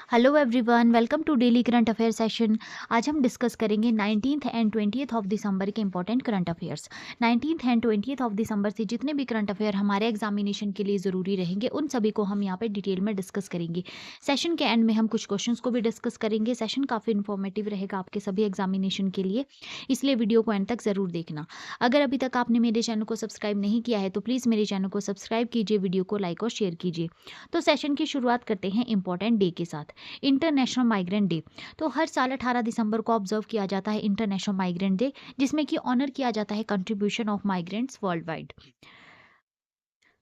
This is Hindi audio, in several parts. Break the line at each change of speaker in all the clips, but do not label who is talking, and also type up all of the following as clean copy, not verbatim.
Hello everyone, welcome to daily current affair session. आज हम डिस्कस करेंगे 19th and 20th of December के important current affairs. 19th and 20th of December से जितने भी करंट अफेयर हमारे एग्जामिनेशन के लिए ज़रूरी रहेंगे उन सभी को हम यहाँ पे डिटेल में डिस्कस करेंगे। सेशन के एंड में हम कुछ क्वेश्चंस को भी डिस्कस करेंगे। सेशन काफ़ी इन्फॉर्मेटिव रहेगा आपके सभी एग्जामिनेशन के लिए, इसलिए वीडियो को एंड तक ज़रूर देखना। अगर अभी तक आपने मेरे चैनल को सब्सक्राइब नहीं किया है तो प्लीज़ मेरे चैनल को सब्सक्राइब कीजिए, वीडियो को लाइक और शेयर कीजिए। तो सेशन की शुरुआत करते हैं इंपॉर्टेंट डे के साथ, इंटरनेशनल माइग्रेंट डे। तो हर साल 18 दिसंबर को ऑब्जर्व किया जाता है इंटरनेशनल माइग्रेंट डे, जिसमें कि ऑनर किया जाता है contribution of migrants world wide.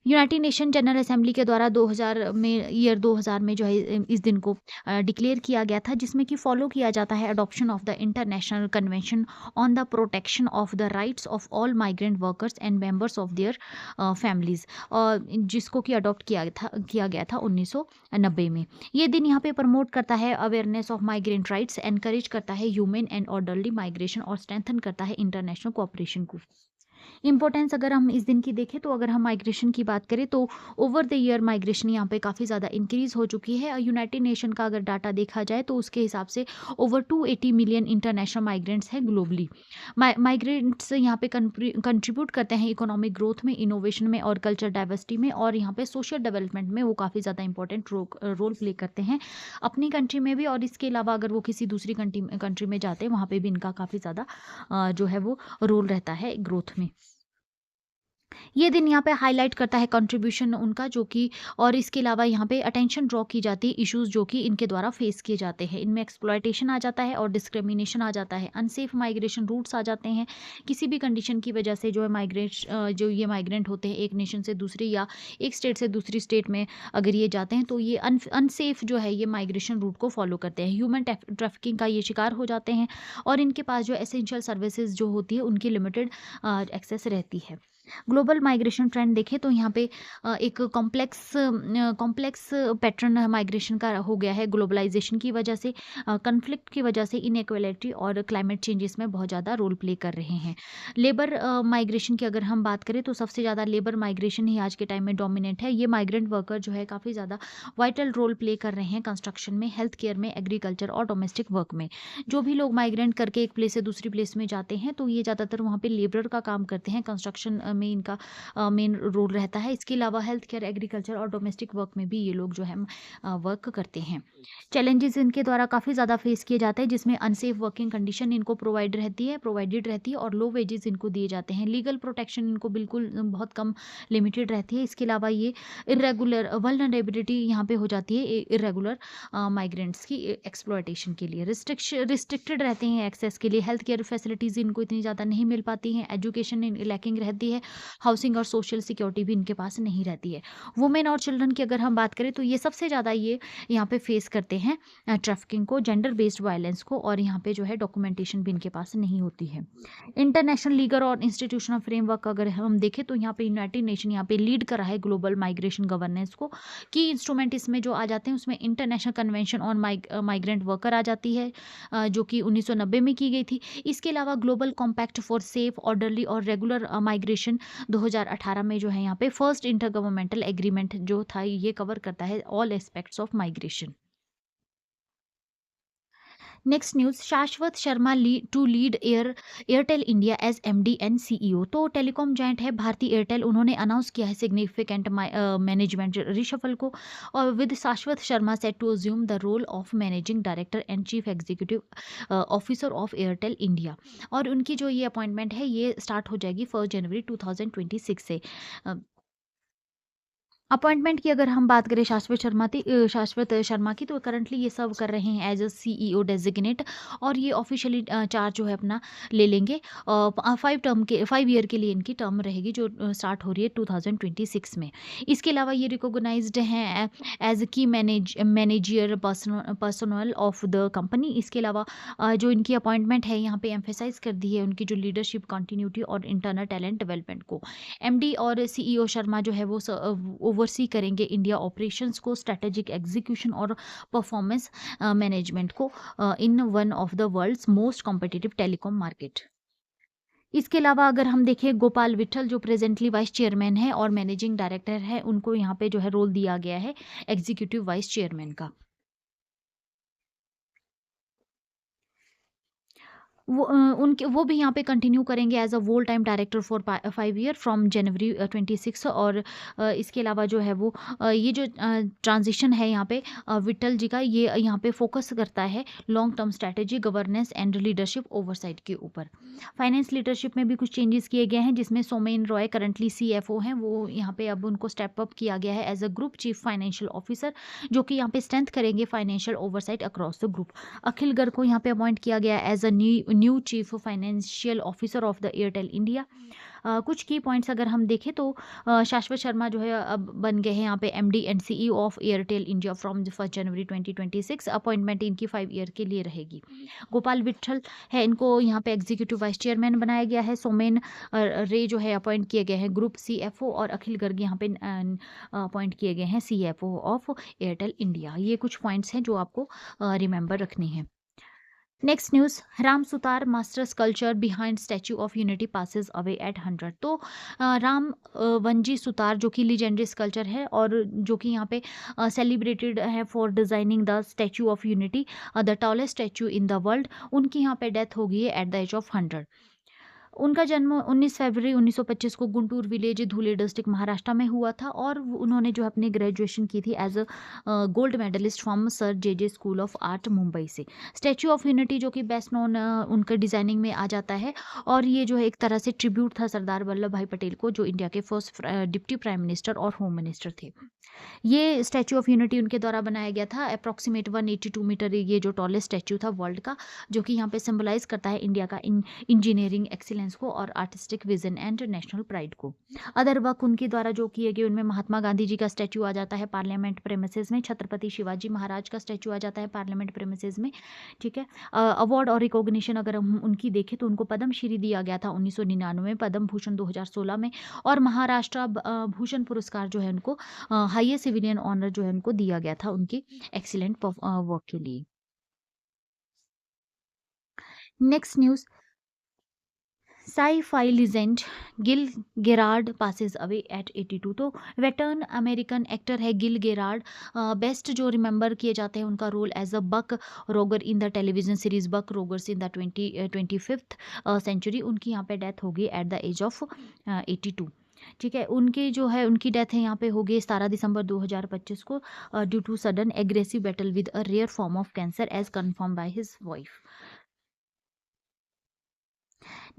United nation general assembly के द्वारा 2000 में जो है इस दिन को डिक्लेयर किया गया था, जिसमें कि फॉलो किया जाता है adoption of the international convention on the protection of the rights of all migrant workers and members of their families, और जिसको कि अडॉप्ट किया गया था 1990 में। ये दिन यहाँ पे प्रमोट करता है awareness of migrant rights, encourage करता है ह्यूमन एंड ऑर्डरली माइग्रेशन और स्ट्रेंथन करता है इंटरनेशनल कोऑपरेशन को। इंपॉर्टेंस अगर हम इस दिन की देखें तो अगर हम माइग्रेशन की बात करें तो ओवर द ईयर माइग्रेशन यहाँ पे काफ़ी ज़्यादा इंक्रीज हो चुकी है। यूनाइटेड नेशन का अगर डाटा देखा जाए तो उसके हिसाब से ओवर 280 मिलियन इंटरनेशनल माइग्रेंट्स हैं ग्लोबली। माइग्रेंट्स यहाँ पे कंट्रीब्यूट करते हैं इकोनॉमिक ग्रोथ में, इनोवेशन में और कल्चर डाइवर्सिटी में, और यहाँ पे सोशल डेवलपमेंट में वो काफ़ी ज़्यादा इंपॉर्टेंट रोल प्ले करते हैं अपनी कंट्री में भी, और इसके अलावा अगर वो किसी दूसरी कंट्री में जाते हैं वहाँ पे भी इनका काफ़ी ज़्यादा जो है वो रोल रहता है ग्रोथ में। ये दिन यहाँ पे हाईलाइट करता है कंट्रीब्यूशन उनका, जो कि और इसके अलावा यहाँ पे अटेंशन ड्रॉ की जाती है इश्यूज जो कि इनके द्वारा फेस किए जाते हैं। इनमें एक्सप्लॉयटेशन आ जाता है और डिस्क्रिमिनेशन आ जाता है, अनसेफ माइग्रेशन रूट्स आ जाते हैं। किसी भी कंडीशन की वजह से जो ये माइग्रेंट होते हैं एक नेशन से दूसरी या एक स्टेट से दूसरी स्टेट में अगर ये जाते हैं तो ये अनसेफ जो है ये माइग्रेशन रूट को फॉलो करते हैं, ह्यूमन ट्रैफिकिंग का ये शिकार हो जाते हैं, और इनके पास जो एसेंशियल सर्विसेज जो होती है उनकी लिमिटेड एक्सेस रहती है। ग्लोबल माइग्रेशन ट्रेंड देखें तो यहाँ पे एक कॉम्प्लेक्स पैटर्न माइग्रेशन का हो गया है ग्लोबलाइजेशन की वजह से, कन्फ्लिक्ट की वजह से, इनइक्वालिटी और क्लाइमेट चेंजेस में बहुत ज़्यादा रोल प्ले कर रहे हैं। लेबर माइग्रेशन की अगर हम बात करें तो सबसे ज़्यादा लेबर माइग्रेशन ही आज के टाइम में डोमिनेट है। ये माइग्रेंट वर्कर जो है काफ़ी ज़्यादा वाइटल रोल प्ले कर रहे हैं कंस्ट्रक्शन में, हेल्थ केयर में, एग्रीकल्चर और डोमेस्टिक वर्क में। जो भी लोग माइग्रेंट करके एक प्लेस से दूसरी प्लेस में जाते हैं तो ये ज़्यादातर वहाँ पे लेबर का काम करते हैं, कंस्ट्रक्शन में इनका मेन रोल रहता है। इसके अलावा हेल्थ केयर, एग्रीकल्चर और डोमेस्टिक वर्क में भी ये लोग जो है वर्क करते हैं। चैलेंजेस इनके द्वारा काफ़ी ज़्यादा फेस किए जाते हैं, जिसमें अनसेफ वर्किंग कंडीशन इनको प्रोवाइडेड रहती है और लो वेजेस इनको दिए जाते हैं। लीगल प्रोटेक्शन इनको बिल्कुल बहुत कम लिमिटेड रहती है। इसके अलावा ये इरेगुलर वल्नरेबिलिटी यहाँ पे हो जाती है इरेगुलर माइग्रेंट्स की एक्सप्लॉयटेशन के लिए। रिस्ट्रिक्टेड रहते हैं एक्सेस के लिए, हेल्थ केयर फैसिलिटीज़ इनको इतनी ज़्यादा नहीं मिल पाती हैं, एजुकेशन लैकिंग रहती है, हाउसिंग और सोशल सिक्योरिटी भी इनके पास नहीं रहती है। वुमेन और चिल्ड्रन की अगर हम बात करें तो ये सबसे ज़्यादा ये यहाँ पे फेस करते हैं ट्रैफिकिंग को, जेंडर बेस्ड वायलेंस को, और यहाँ पे जो है डॉक्यूमेंटेशन भी इनके पास नहीं होती है। इंटरनेशनल लीगल और इंस्टीट्यूशनल फ्रेमवर्क अगर हम देखें तो यहाँ पे यूनाइटेड नेशन यहाँ पे लीड कर रहा है ग्लोबल माइग्रेशन गवर्नेंस को। की इंस्ट्रूमेंट इसमें जो आ जाते हैं उसमें international convention on migrant worker आ जाती है, जो कि 1990 में की गई थी। इसके अलावा global compact for safe, orderly और रेगुलर माइग्रेशन 2018 में जो है यहाँ पे फर्स्ट इंटर गवर्नमेंटल एग्रीमेंट जो था ये कवर करता है all aspects of migration. Next news, Shashwat Sharma to lead Airtel India as MD and CEO. तो टेलीकॉम जायंट है भारती एयरटेल, उन्होंने अनाउंस किया है सिग्निफिकेंट मैनेजमेंट रिशफल को, और with Shashwat Sharma set to assume the role of managing director and chief executive officer of Airtel India. और उनकी जो ये अपॉइंटमेंट है ये स्टार्ट हो जाएगी 1 जनवरी 2026 से। अपॉइंटमेंट की अगर हम बात करें शाश्वत शर्मा की, तो करंटली ये सर्व कर रहे हैं एज अ सीईओ डेजिग्नेट, और ये ऑफिशियली चार्ज जो है अपना ले लेंगे। 5 ईयर के लिए इनकी टर्म रहेगी जो स्टार्ट हो रही है 2026 में। इसके अलावा ये रिकॉग्नाइज्ड हैं एज की मैनेजियर पर्सनल ऑफ द कंपनी। इसके अलावा जो इनकी अपॉइंटमेंट है यहाँ पे एम्फेसाइज कर दी है उनकी जो लीडरशिप कंटिन्यूटी और इंटरनल टैलेंट डेवलपमेंट को। एमडी और सीईओ शर्मा जो है वो ओवरसी करेंगे इंडिया ऑपरेशंस को, स्ट्रेटेजिक एग्जीक्यूशन और परफॉर्मेंस मैनेजमेंट को in one of the world's most competitive telecom market. इसके अलावा अगर हम देखें गोपाल विठल जो प्रेजेंटली वाइस चेयरमैन है और मैनेजिंग डायरेक्टर है, उनको यहाँ पे जो है रोल दिया गया है एग्जीक्यूटिव वाइस चेयरमैन का। उनके वो भी यहाँ पे कंटिन्यू करेंगे as a whole time director for 5 year from January 26। और इसके अलावा जो है वो ये जो ट्रांज़िशन है यहाँ पे विट्ठल जी का, ये यहाँ पे फ़ोकस करता है long term strategy, governance and leadership oversight के ऊपर। फाइनेंस लीडरशिप में भी कुछ चेंजेस किए गए हैं, जिसमें सोमेन रॉय करंटली सीएफओ हैं, वो यहाँ पे अब उनको स्टेप अप किया गया है as a group chief financial officer, जो कि यहाँ पे स्ट्रेंथ करेंगे financial oversight across the group. Akhil Garg को यहाँ पे अपॉइंट किया गया as a new chief financial officer of the Airtel India. कुछ की पॉइंट्स अगर हम देखें तो शाश्वत शर्मा जो है अब बन गए हैं यहाँ पे MD and CEO of Airtel India from 1 January 2026। Appointment इनकी 5 ईयर के लिए रहेगी। गोपाल विट्ठल है, इनको यहाँ पे एग्जीक्यूटिव वाइस चेयरमैन बनाया गया है। सोमेन रे जो है अपॉइंट किए गए हैं ग्रुप सीएफओ, और अखिल गर्ग यहाँ पे अपॉइंट किए गए हैं सीएफओ ऑफ एयरटेल इंडिया। ये कुछ पॉइंट्स हैं जो आपको रिमेंबर रखनी है। Next news, Ram Sutar master sculpture behind statue of unity passes away at 100। तो राम वंजी सुतार जो कि लीजेंडरी स्कल्पचर है और जो कि यहाँ पे सेलिब्रेटेड है for designing the statue of unity, the tallest statue in the world, उनकी यहाँ पे डेथ हो गई है एट द एज ऑफ 100। उनका जन्म 19 फरवरी 1925 को गुंटूर विलेज, धुले डिस्ट्रिक्ट, महाराष्ट्र में हुआ था, और उन्होंने जो अपनी ग्रेजुएशन की थी as a gold medalist from sir J school of art Mumbai से। स्टैच्यू ऑफ यूनिटी जो कि बेस्ट नोन उनके डिजाइनिंग में आ जाता है, और ये जो है एक तरह से ट्रिब्यूट था सरदार वल्लभ भाई पटेल को, जो इंडिया के फर्स्ट डिप्टी प्राइम मिनिस्टर और होम मिनिस्टर थे। ये स्टैच्यू ऑफ यूनिटी उनके द्वारा बनाया गया था। अप्रॉक्सीमेट 182 मीटर ये जो टॉलेस्ट स्टैच्यू था वर्ल्ड का, जो कि यहाँ पे सिंबलाइज करता है इंडिया का इंजीनियरिंग एक्सीलेंस को और artistic vision and national pride को। अदर वर्क उनके द्वारा जो किए गए, उनमें महात्मा गांधी जी का स्टैच्यू आ जाता है पार्लियामेंट प्रेमिसेस में, छत्रपति शिवाजी महाराज का स्टैच्यू आ जाता है पार्लियामेंट प्रेमिसेस में। ठीक है। अवार्ड और रिकॉग्निशन अगर हम उनकी देखें तो उनको पद्म श्री दिया गया था 1999 में, पद्म भूषण 2016 में, और महाराष्ट्र भूषण पुरस्कार जो है उनको हाईएस्ट सिविलियन ऑनर जो है उनको दिया गया था उनकी एक्सीलेंट वर्क के लिए। Next news, sci-fi legend Gil Gerard passes away at 82। तो वेटर्न अमेरिकन एक्टर है गिल गेरार्ड। बेस्ट जो रिमेंबर किए जाते हैं उनका role as a Buck Rogers in the television series Buck Rogers in the 25th century. उनकी यहाँ पे डेथ हो गई एट द एज ऑफ 82। ठीक है। उनकी जो है उनकी डेथ है यहाँ पे हो गई 17 दिसंबर 2025 को due to sudden aggressive battle with a rare form of cancer as confirm by his wife.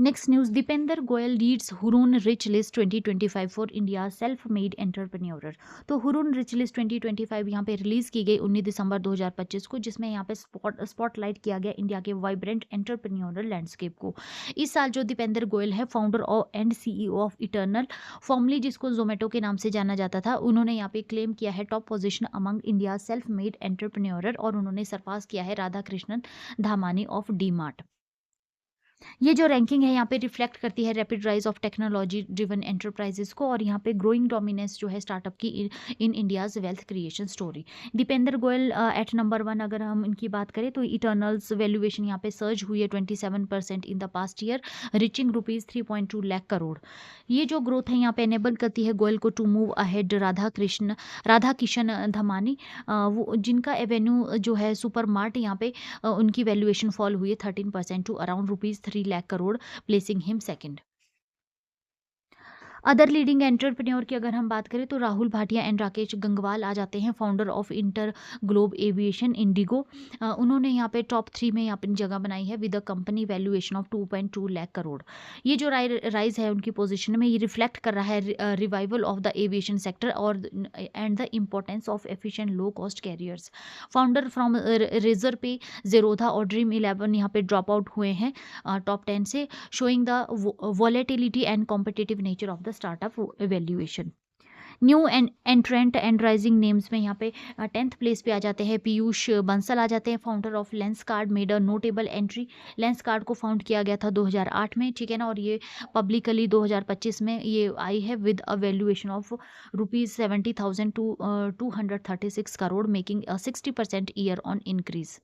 Next news, Deepinder Goyal leads Hurun rich list 2025 for India self made entrepreneur. तो हुरून रिच लिस्ट 2025 यहाँ पे रिलीज की गई 19 दिसंबर 2025 को, जिसमें यहाँ पे स्पॉटलाइट किया गया इंडिया के वाइब्रेंट एंटरप्रेन्योरल लैंडस्केप को। इस साल जो दीपेंद्र गोयल है, founder and CEO of eternal, formally जिसको जोमेटो के नाम से जाना जाता था, उन्होंने यहाँ पे क्लेम किया है top position among India self made entrepreneur, और उन्होंने सरपास किया है राधा कृष्णन धामानी ऑफ डी मार्ट। ये जो रैंकिंग है यहाँ पे रिफ्लेक्ट करती है rapid rise of technology driven enterprises को, और यहाँ पे ग्रोइंग डोमिनेंस जो है स्टार्टअप की in India's wealth creation story. Deepinder Goyal at number 1 अगर हम इनकी बात करें तो इटर्नल्स वैल्यूएशन यहाँ पे सर्ज हुई है 27% in the past year, reaching ₹3.2 lakh crore. ये जो ग्रोथ है यहाँ पे एनेबल करती है गोयल को to move ahead Radha Kishan Damani, वो जिनका एवेन्यू जो है सुपर मार्ट, यहाँ पे उनकी वैल्यूएशन फॉल हुई है 13% to around ₹3 lakh crore, placing him second. Other leading entrepreneur की अगर हम बात करें तो राहुल भाटिया एंड राकेश गंगवाल आ जाते हैं, founder of InterGlobe Aviation IndiGo. उन्होंने यहाँ पे टॉप 3 में अपनी जगह बनाई है with a company valuation of 2.2 lakh crore. ये जो राइज है उनकी पोजीशन में, ये रिफ्लेक्ट कर रहा है revival of the aviation sector और and the importance of efficient low cost carriers. Founder from Razorpay, Zerodha और ड्रीम 11 यहाँ पे ड्रॉप आउट हुए हैं टॉप 10 से, showing the volatility and competitive nature of the startup valuation. New एंट्रेंट and rising names में यहाँ पे 10th प्लेस पे आ जाते हैं पीयूष बंसल आ जाते हैं, founder of lens card made a notable entry. Lens card को फाउंड किया गया था 2008 में, ठीक है ना, और ये पब्लिकली 2025 में ये आई है with a valuation of ₹70,000 to 236 crore, making 60% year on increase.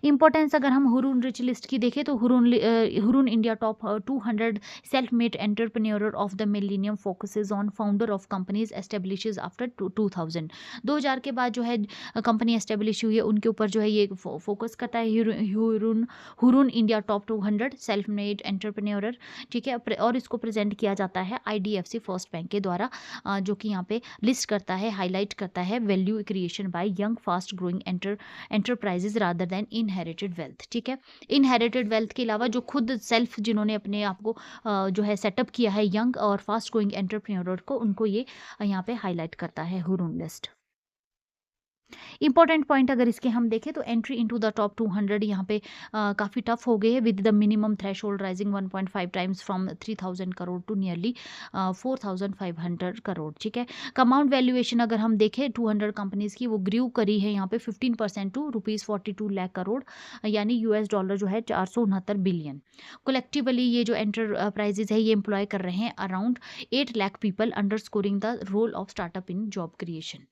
Importance अगर हम हुरून रिच लिस्ट की देखें तो Hurun India top 200 self made entrepreneur of the millennium focuses on founder of companies establishes after 2000। 2000 के बाद जो है कंपनी एस्टेब्लिश हुई है उनके ऊपर जो है ये फोकस करता है। Hurun Hurun India top 200 self made entrepreneur, ठीक है। और इसको प्रेजेंट किया जाता है आईडीएफसी फर्स्ट बैंक के द्वारा, जो कि यहाँ पे लिस्ट करता है, हाईलाइट करता है value creation bye young fast growing enterprises rather than inherited wealth, ठीक है। इनहेरिटेड वेल्थ के अलावा जो खुद सेल्फ जिन्होंने अपने आप को जो है सेटअप किया है यंग और फास्ट ग्रोइंग एंटरप्रेन्योर को, उनको ये यहाँ पे हाईलाइट करता है हुरून लिस्ट। इंपॉर्टेंट पॉइंट अगर इसके हम देखें तो एंट्री इनटू द टॉप 200 यहाँ पे काफ़ी टफ हो गई है, with the minimum threshold rising 1.5 times from 3000 crore to nearly 4500 crore, ठीक है। कंपाउंड वैल्यूएशन अगर हम देखें 200 कंपनीज की, वो ग्रीव करी है यहाँ पे 15% टू ₹42 लाख करोड़, यानी यूएस डॉलर जो है 469 बिलियन। कलेक्टिवली ये जो एंटरप्राइजेज है ये एम्प्लॉय कर रहे हैं around 8 lakh people, underscoring the role of startup in job creation.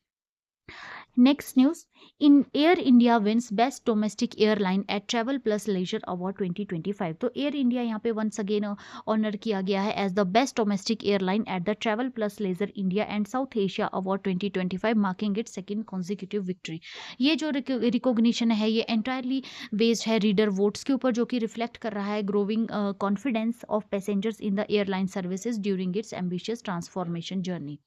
Next news, in Air India wins Best Domestic Airline at Travel Plus Leisure Award 2025। तो एयर इंडिया यहाँ पे वंस अगेन ऑनर किया गया है as the best domestic airline at the Travel Plus Leisure India and South Asia award 2025, marking it second consecutive victory. ये जो रिकॉग्निशन है ये एंटायरली बेस्ड है रीडर वोट्स के ऊपर, जो कि रिफ्लेक्ट कर रहा है growing confidence of passengers in the airline services during its ambitious transformation journey.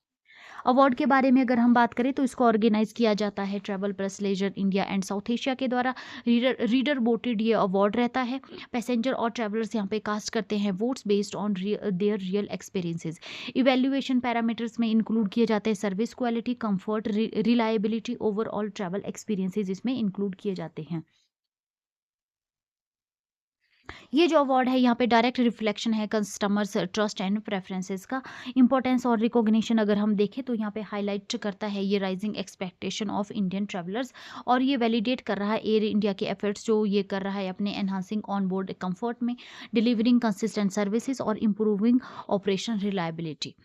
Award के बारे में अगर हम बात करें तो इसको ऑर्गेनाइज किया जाता है Travel Plus Leisure India and South Asia के द्वारा। रीडर वोटेड ये अवार्ड रहता है। पैसेंजर और ट्रैवलर्स यहाँ पे कास्ट करते हैं votes based on their real experiences. Evaluation parameters में इंक्लूड किए जाते हैं service quality, comfort, reliability, overall travel experiences इसमें इंक्लूड किए जाते हैं। ये जो अवार्ड है यहाँ पे डायरेक्ट रिफ्लेक्शन है कस्टमर्स ट्रस्ट एंड प्रेफरेंसेस का। इंपॉर्टेंस और रिकॉग्निशन अगर हम देखें तो यहाँ पे हाईलाइट करता है ये rising expectation of Indian travellers, और ये वैलिडेट कर रहा है एयर इंडिया के एफर्ट्स जो ये कर रहा है अपने एनहांसिंग ऑन बोर्ड कंफर्ट में, डिलीवरिंग कंसिस्टेंट सर्विसेज और improving operation reliability.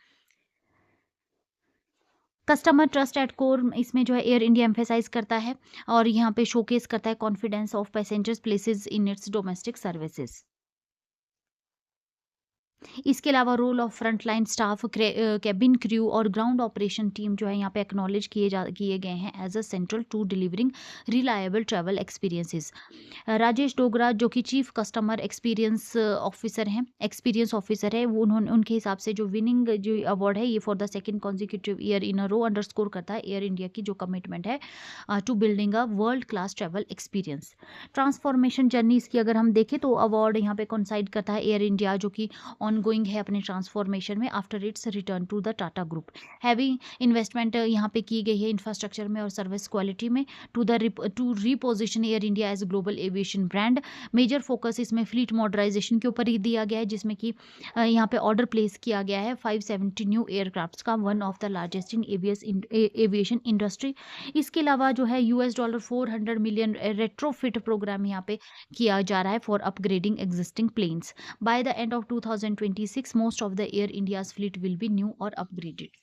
Customer trust at core इसमें जो है एयर इंडिया एम्फेसाइज करता है और यहाँ पे शोकेस करता है confidence of passengers places in its domestic services. इसके अलावा role of frontline staff, cabin crew और ग्राउंड ऑपरेशन टीम जो है यहाँ पे एक्नॉलेज किए गए हैं as a central to delivering reliable travel experiences. Rajesh Dogra जो कि चीफ कस्टमर एक्सपीरियंस ऑफिसर है, वो उन्होंने उनके हिसाब से जो विनिंग जो अवार्ड है ये for the second consecutive year in a row underscore करता है एयर इंडिया की जो कमिटमेंट है to building a world class travel experience. Transformation journey इसकी अगर हम देखें तो अवार्ड यहाँ पे कंसाइड करता है एयर इंडिया जो कि ऑनगोइंग है अपने ट्रांसफॉर्मेशन में after its return to the Tata Group. Heavy investment यहाँ पे की गई है इंफ्रास्ट्रक्चर में और सर्विस क्वालिटी में to reposition Air India as global aviation brand. Major focus इसमें फ्लीट मॉडर्नाइजेशन के ऊपर ही दिया गया है, जिसमें कि यहाँ पे ऑर्डर प्लेस किया गया है 570 न्यू एयरक्राफ्ट का, one of the largest in aviation industry. इसके अलावा जो है $400 मिलियन रेट्रोफिट प्रोग्राम यहाँ पे किया जा रहा है for upgrading existing planes. By the end of 2026, most of the Air India's fleet will be new or upgraded.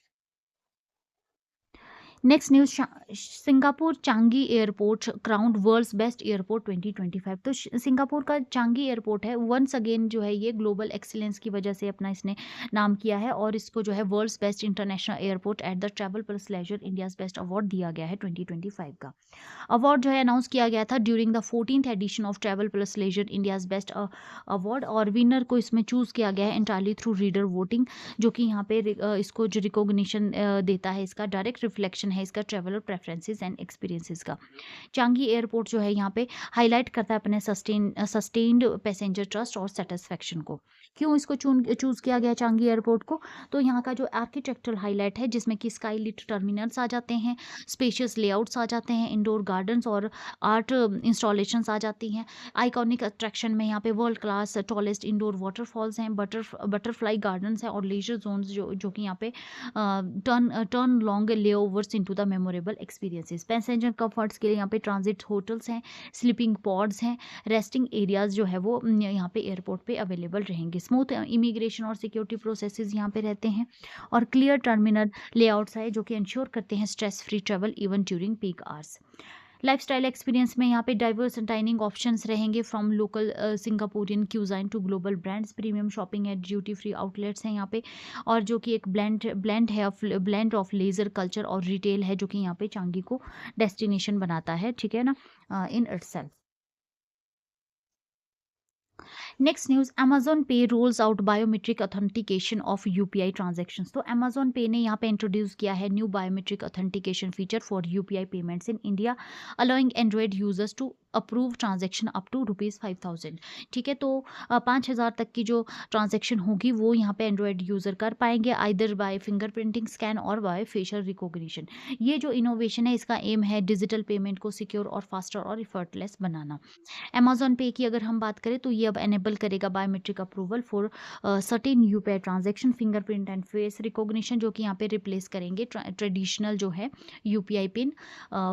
Next news, Singapore Changi airport crowned world's best airport 2025। तो सिंगापुर का चांगी एयरपोर्ट है वंस अगेन जो है ये ग्लोबल एक्सीलेंस की वजह से अपना इसने नाम किया है और इसको जो है world's best international airport at the Travel Plus Leisure India's best award दिया गया है 2025 का। अवार्ड जो है अनाउंस किया गया था during the 14th edition of Travel Plus Leisure India's best award, और विनर को इसमें चूज किया गया है एंटायरली थ्रू रीडर वोटिंग, जो कि यहाँ पे इसको जो रिकॉग्निशन देता है इसका डायरेक्ट रिफ्लेक्शन है इसका ट्रैवलर प्रेफरेंसेस एंड एक्सपीरियंसेस का। चांगी एयरपोर्ट जो है यहाँ पे हाईलाइट करता है अपने सस्टेन्ड पैसेंजर ट्रस्ट और सेटिस्फेक्शन को। क्यों इसको चूज किया गया चांगी एयरपोर्ट को? तो यहाँ का जो आर्किटेक्चरल हाईलाइट है जिसमें कि स्काई लिट टर्मिनल्स आ जाते हैं, स्पेशियस लेआउट्स आ जाते हैं, इंडोर गार्डन्स और आर्ट इंस्टॉलेशंस आ जाती हैं। आइकॉनिक अट्रैक्शन में यहाँ पे world class tallest indoor waterfalls हैं, बटरफ्लाई गार्डन्स हैं और लेजर जोन्स जो कि यहाँ पे turn long layovers into the memorable experiences. Passenger comforts के लिए यहाँ पे ट्रांजिट होटल्स हैं, स्लीपिंग पॉड्स हैं, रेस्टिंग एरियाज जो है वो यहाँ पे एयरपोर्ट पे अवेलेबल रहेंगे। स्मूथ इमिग्रेशन और सिक्योरिटी प्रोसेसेस यहाँ पे रहते हैं और क्लियर टर्मिनल लेआउट्स है जो कि इंश्योर करते हैं stress free travel even during peak hours. Lifestyle experience में यहाँ पे डाइवर्स डाइनिंग ऑप्शंस रहेंगे from local Singaporean cuisine to global brands, premium shopping at duty free outlets हैं यहाँ पे, और जो कि एक ब्लेंड ऑफ लेज़र कल्चर और रिटेल है, जो कि यहाँ पे चांगी को डेस्टिनेशन बनाता है, ठीक है ना, in itself. Next news, Amazon Pay rolls out biometric authentication of UPI transactions. तो अमेज़न पे ने यहाँ पे इंट्रोड्यूस किया है new biometric authentication feature for UPI payments in India, allowing Android users to approve transaction up to ₹5,000। ठीक है, तो 5,000 तक की जो ट्रांजैक्शन होगी वो यहाँ पे एंड्रॉयड यूज़र कर पाएंगे, आइदर बाय फिंगरप्रिंटिंग स्कैन और बाय फेशियल रिकॉग्निशन। ये जो इनोवेशन है, इसका एम है डिजिटल पेमेंट को सिक्योर और फास्टर और इफर्टलेस बनाना। अमेज़न पे की अगर हम बात करें तो ये अब एनेबल करेगा biometric approval for certain UPI transaction, fingerprint and face recognition, जो कि यहाँ पे रिप्लेस करेंगे ट्रेडिशनल जो है UPI pin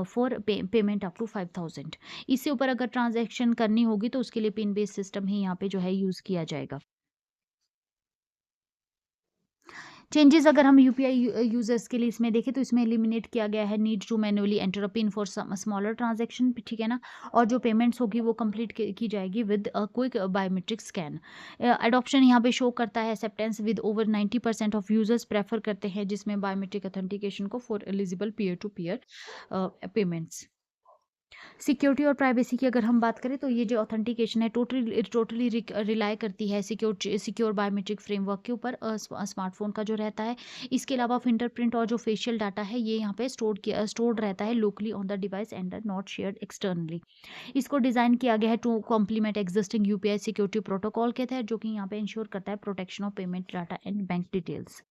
for payment up to 5,000। इससे ऊपर अगर ट्रांजैक्शन करनी होगी तो उसके लिए पिन बेस्ड सिस्टम ही यहाँ पे जो है यूज़ किया जाएगा। चेंजेस अगर हम यूपीआई यूजर्स के लिए इसमें देखें तो इसमें एलिमिनेट किया गया है need to manually enter a pin for smaller transaction, ठीक है ना, और जो पेमेंट्स होगी वो कंप्लीट की जाएगी with quick biometric scan. Adoption यहाँ पे शो करता है acceptance with over 90% of users prefer करते हैं जिसमें बायोमेट्रिक ऑथेंटिकेशन को for eligible peer to peer payments. Security और प्राइवेसी की अगर हम बात करें तो ये जो ऑथेंटिकेशन है टोटली रिलाय करती है सिक्योर बायोमेट्रिक फ्रेमवर्क के ऊपर स्मार्टफोन का जो रहता है। इसके अलावा फिंगरप्रिंट और जो फेशियल डाटा है ये यहाँ पे स्टोर्ड रहता है locally on the device and not shared externally. इसको डिजाइन किया गया है to complement existing UPI security protocol के तहत, जो कि यहाँ पे इंश्योर करता है protection of payment data and bank details.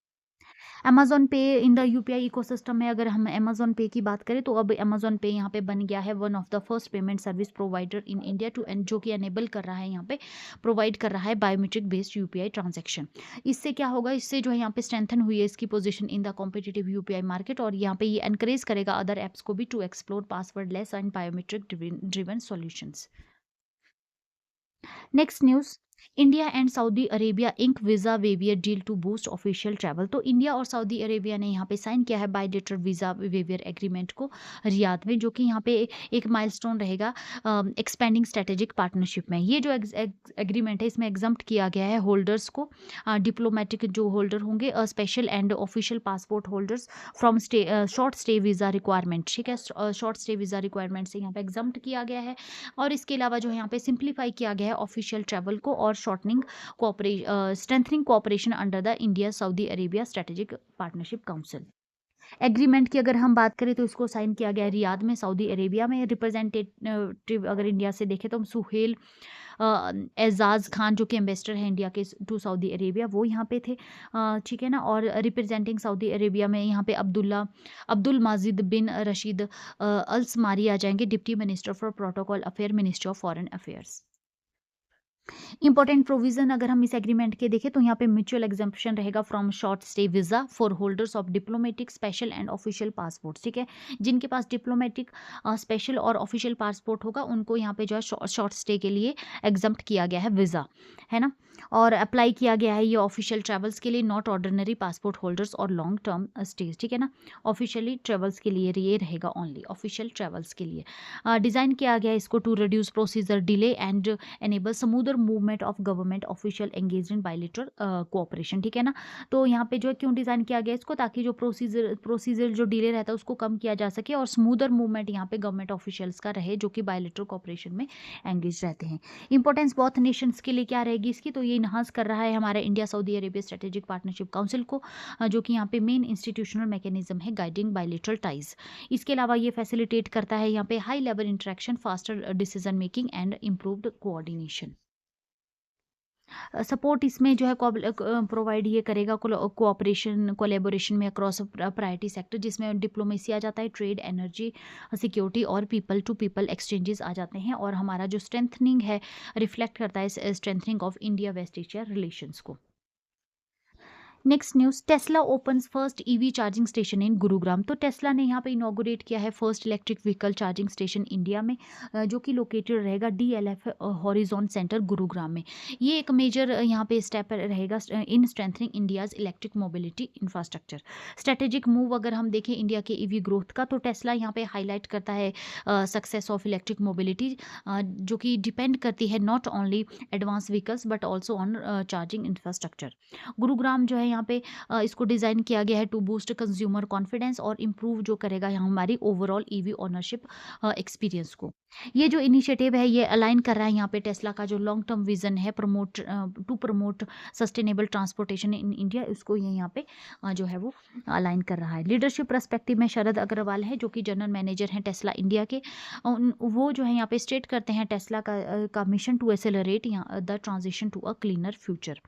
Amazon Pay in the UPI ecosystem में अगर हम अमेज़न पे की बात करें तो अब अमेज़न पे यहाँ पे बन गया है one of the first payment service provider in India to and जो कि एनेबल कर रहा है यहाँ पे प्रोवाइड कर रहा है बायोमेट्रिक बेस्ड यूपीआई ट्रांजैक्शन। इससे क्या होगा, इससे जो है यहाँ पे स्ट्रेंथन हुई है इसकी position in the competitive UPI market, और यहाँ पे ये एनकरेज करेगा अदर एप्स को भी to explore passwordless and biometric driven solutions. Next news, India and Saudi Arabia ink visa waiver deal to boost official travel. तो इंडिया और सऊदी अरेबिया ने यहाँ पे साइन किया है बायलेटरल वीज़ा वेवियर एग्रीमेंट को रियाद में, जो कि यहाँ पे एक माइलस्टोन रहेगा एक्सपेंडिंग स्ट्रेटेजिक पार्टनरशिप में। ये जो एग्रीमेंट है इसमें एग्जम्प्ट किया गया है होल्डर्स को, डिप्लोमेटिक जो होल्डर होंगे, special and official passport holders from short stay visa requirement, ठीक है, शॉर्ट स्टे वीज़ा रिक्वायरमेंट से यहाँ पे एग्जम्प्ट किया गया है। और इसके अलावा जो है यहाँ पे सिंप्लीफाई किया गया है ऑफिशियल ट्रैवल को और strengthening cooperation under the India Saudi Arabia strategic partnership council. Agreement की अगर हम बात करें तो इसको साइन किया गया है रियाद में सऊदी अरेबिया में। रिप्रेजेंटेटिव अगर इंडिया से देखें तो हम सुहेल एजाज खान जो कि एम्बेसडर है इंडिया के टू सऊदी अरेबिया, वो यहाँ पे थे, ठीक है ना, और रिप्रेजेंटिंग सऊदी अरेबिया में यहाँ पे अब्दुल माजिद बिन रशीद अल स्मारी आ जाएंगे, deputy minister for protocol affair, ministry of foreign affairs. Important provision अगर हम इस एग्रीमेंट के देखें तो यहाँ पे म्यूचुअल एग्जाम्पशन रहेगा from short stay visa for holders of diplomatic special and official passport, ठीक है, जिनके पास डिप्लोमेटिक स्पेशल और ऑफिशियल पासपोर्ट होगा उनको यहाँ पे जो है शॉर्ट स्टे के लिए एग्जम्प्ट किया गया है वीज़ा, है ना, और अप्लाई किया गया है ये ऑफिशियल ट्रेवल्स के लिए, नॉट ऑर्डिनरी पासपोर्ट होल्डर्स और लॉन्ग टर्म स्टेज, ठीक है ना, ऑफिशियली ट्रेवल्स के लिए ये रहेगा ओनली ऑफिशियल ट्रेवल्स के लिए। डिज़ाइन किया गया है इसको to reduce procedure delay and enable smoother movement of government official engage in bilateral cooperation, ठीक है ना। तो यहाँ पे जो है क्यों डिज़ाइन किया गया इसको, ताकि जो प्रोसीजर जो डिले रहता है उसको कम किया जा सके और स्मूदर मूवमेंट यहाँ पे गवर्नमेंट ऑफिशियल्स का रहे जो कि बायलेटरल कोऑपरेशन में एंगेज रहते हैं। इंपॉर्टेंस बहुत नेशंस के लिए क्या रहेगी इसकी, तो ये इन्हांस कर रहा है हमारे India Saudi Arabia strategic partnership council को, जो कि यहाँ पे मेन इंस्टीट्यूशनल मैकेनिज्म है गाइडिंग बायलेटरल टाइज। इसके अलावा ये फैसिलिटेट करता है यहाँ पे high level interaction, faster decision making and improved coordination. Support इसमें जो है प्रोवाइड ये करेगा कोलेबोरेशन में अक्रॉस प्रायोरिटी सेक्टर, जिसमें डिप्लोमेसी आ जाता है, ट्रेड, एनर्जी, सिक्योरिटी और पीपल टू पीपल एक्सचेंजेस आ जाते हैं, और हमारा जो स्ट्रेंथनिंग है रिफ्लेक्ट करता है strengthening of India West Asia relations को। Next news, Tesla opens first EV charging station in Gurugram. तो टेस्ला ने यहाँ पे इनॉग्रेट किया है first electric vehicle charging station India में, जो कि लोकेटेड रहेगा डीएलएफ हॉरिजॉन सेंटर गुरुग्राम में। ये एक मेजर यहाँ पे स्टेप रहेगा इन strengthening India's electric mobility infrastructure. Strategic move अगर हम देखें इंडिया के ईवी ग्रोथ का, तो टेस्ला यहाँ पे हाईलाइट करता है सक्सेस ऑफ इलेक्ट्रिक मोबिलिटी, जो कि डिपेंड करती है not only advance vehicles but also on charging infrastructure. Gurugram जो है यहाँ पे इसको डिज़ाइन किया गया है टू बूस्ट कंज्यूमर कॉन्फिडेंस और इम्प्रूव जो करेगा यहाँ हमारी ओवरऑल ईवी ओनरशिप एक्सपीरियंस को। ये जो इनिशिएटिव है ये अलाइन कर रहा है यहाँ पे टेस्ला का जो लॉन्ग टर्म विजन है to promote sustainable transportation in India, उसको ये यहाँ पे जो है वो अलाइन कर रहा है। लीडरशिप पर्सपेक्टिव में शरद अग्रवाल है जो कि जनरल मैनेजर हैं टेस्ला इंडिया के। वो जो है यहाँ पे स्टेट करते हैं टेस्ला का मिशन टू एक्सेलरेट यहाँ the transition to a cleaner future.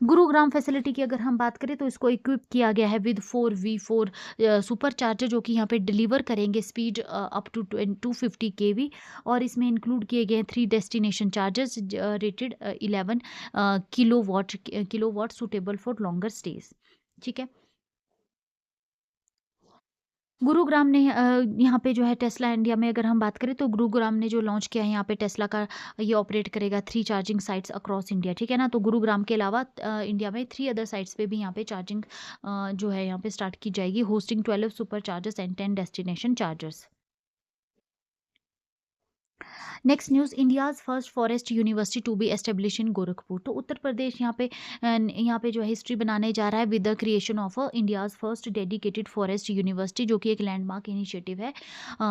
Gurugram facility की अगर हम बात करें तो इसको इक्विप किया गया है विद 4V4 सुपर चार्जर, जो कि यहाँ पे डिलीवर करेंगे स्पीड अप टू 250 kV, और इसमें इंक्लूड किए गए हैं 3 destination chargers rated 11 kilowatt suitable for longer stage. ठीक है। गुरुग्राम ने यहाँ पे जो है टेस्ला इंडिया में अगर हम बात करें तो गुरुग्राम ने जो लॉन्च किया है यहाँ पे टेस्ला का, ये ऑपरेट करेगा 3 चार्जिंग साइट्स अक्रॉस इंडिया। ठीक है ना। तो गुरुग्राम के अलावा इंडिया में 3 अदर साइट्स पे भी यहाँ पे चार्जिंग जो है यहाँ पे स्टार्ट की जाएगी, hosting 12 super chargers and 10 destination chargers. Next news, India's first forest university to be establish in Gorakhpur. तो उत्तर प्रदेश यहाँ पे जो है हिस्ट्री बनाने जा रहा है with the creation of India's first dedicated forest university, जो कि एक लैंडमार्क इनिशिएटिव है,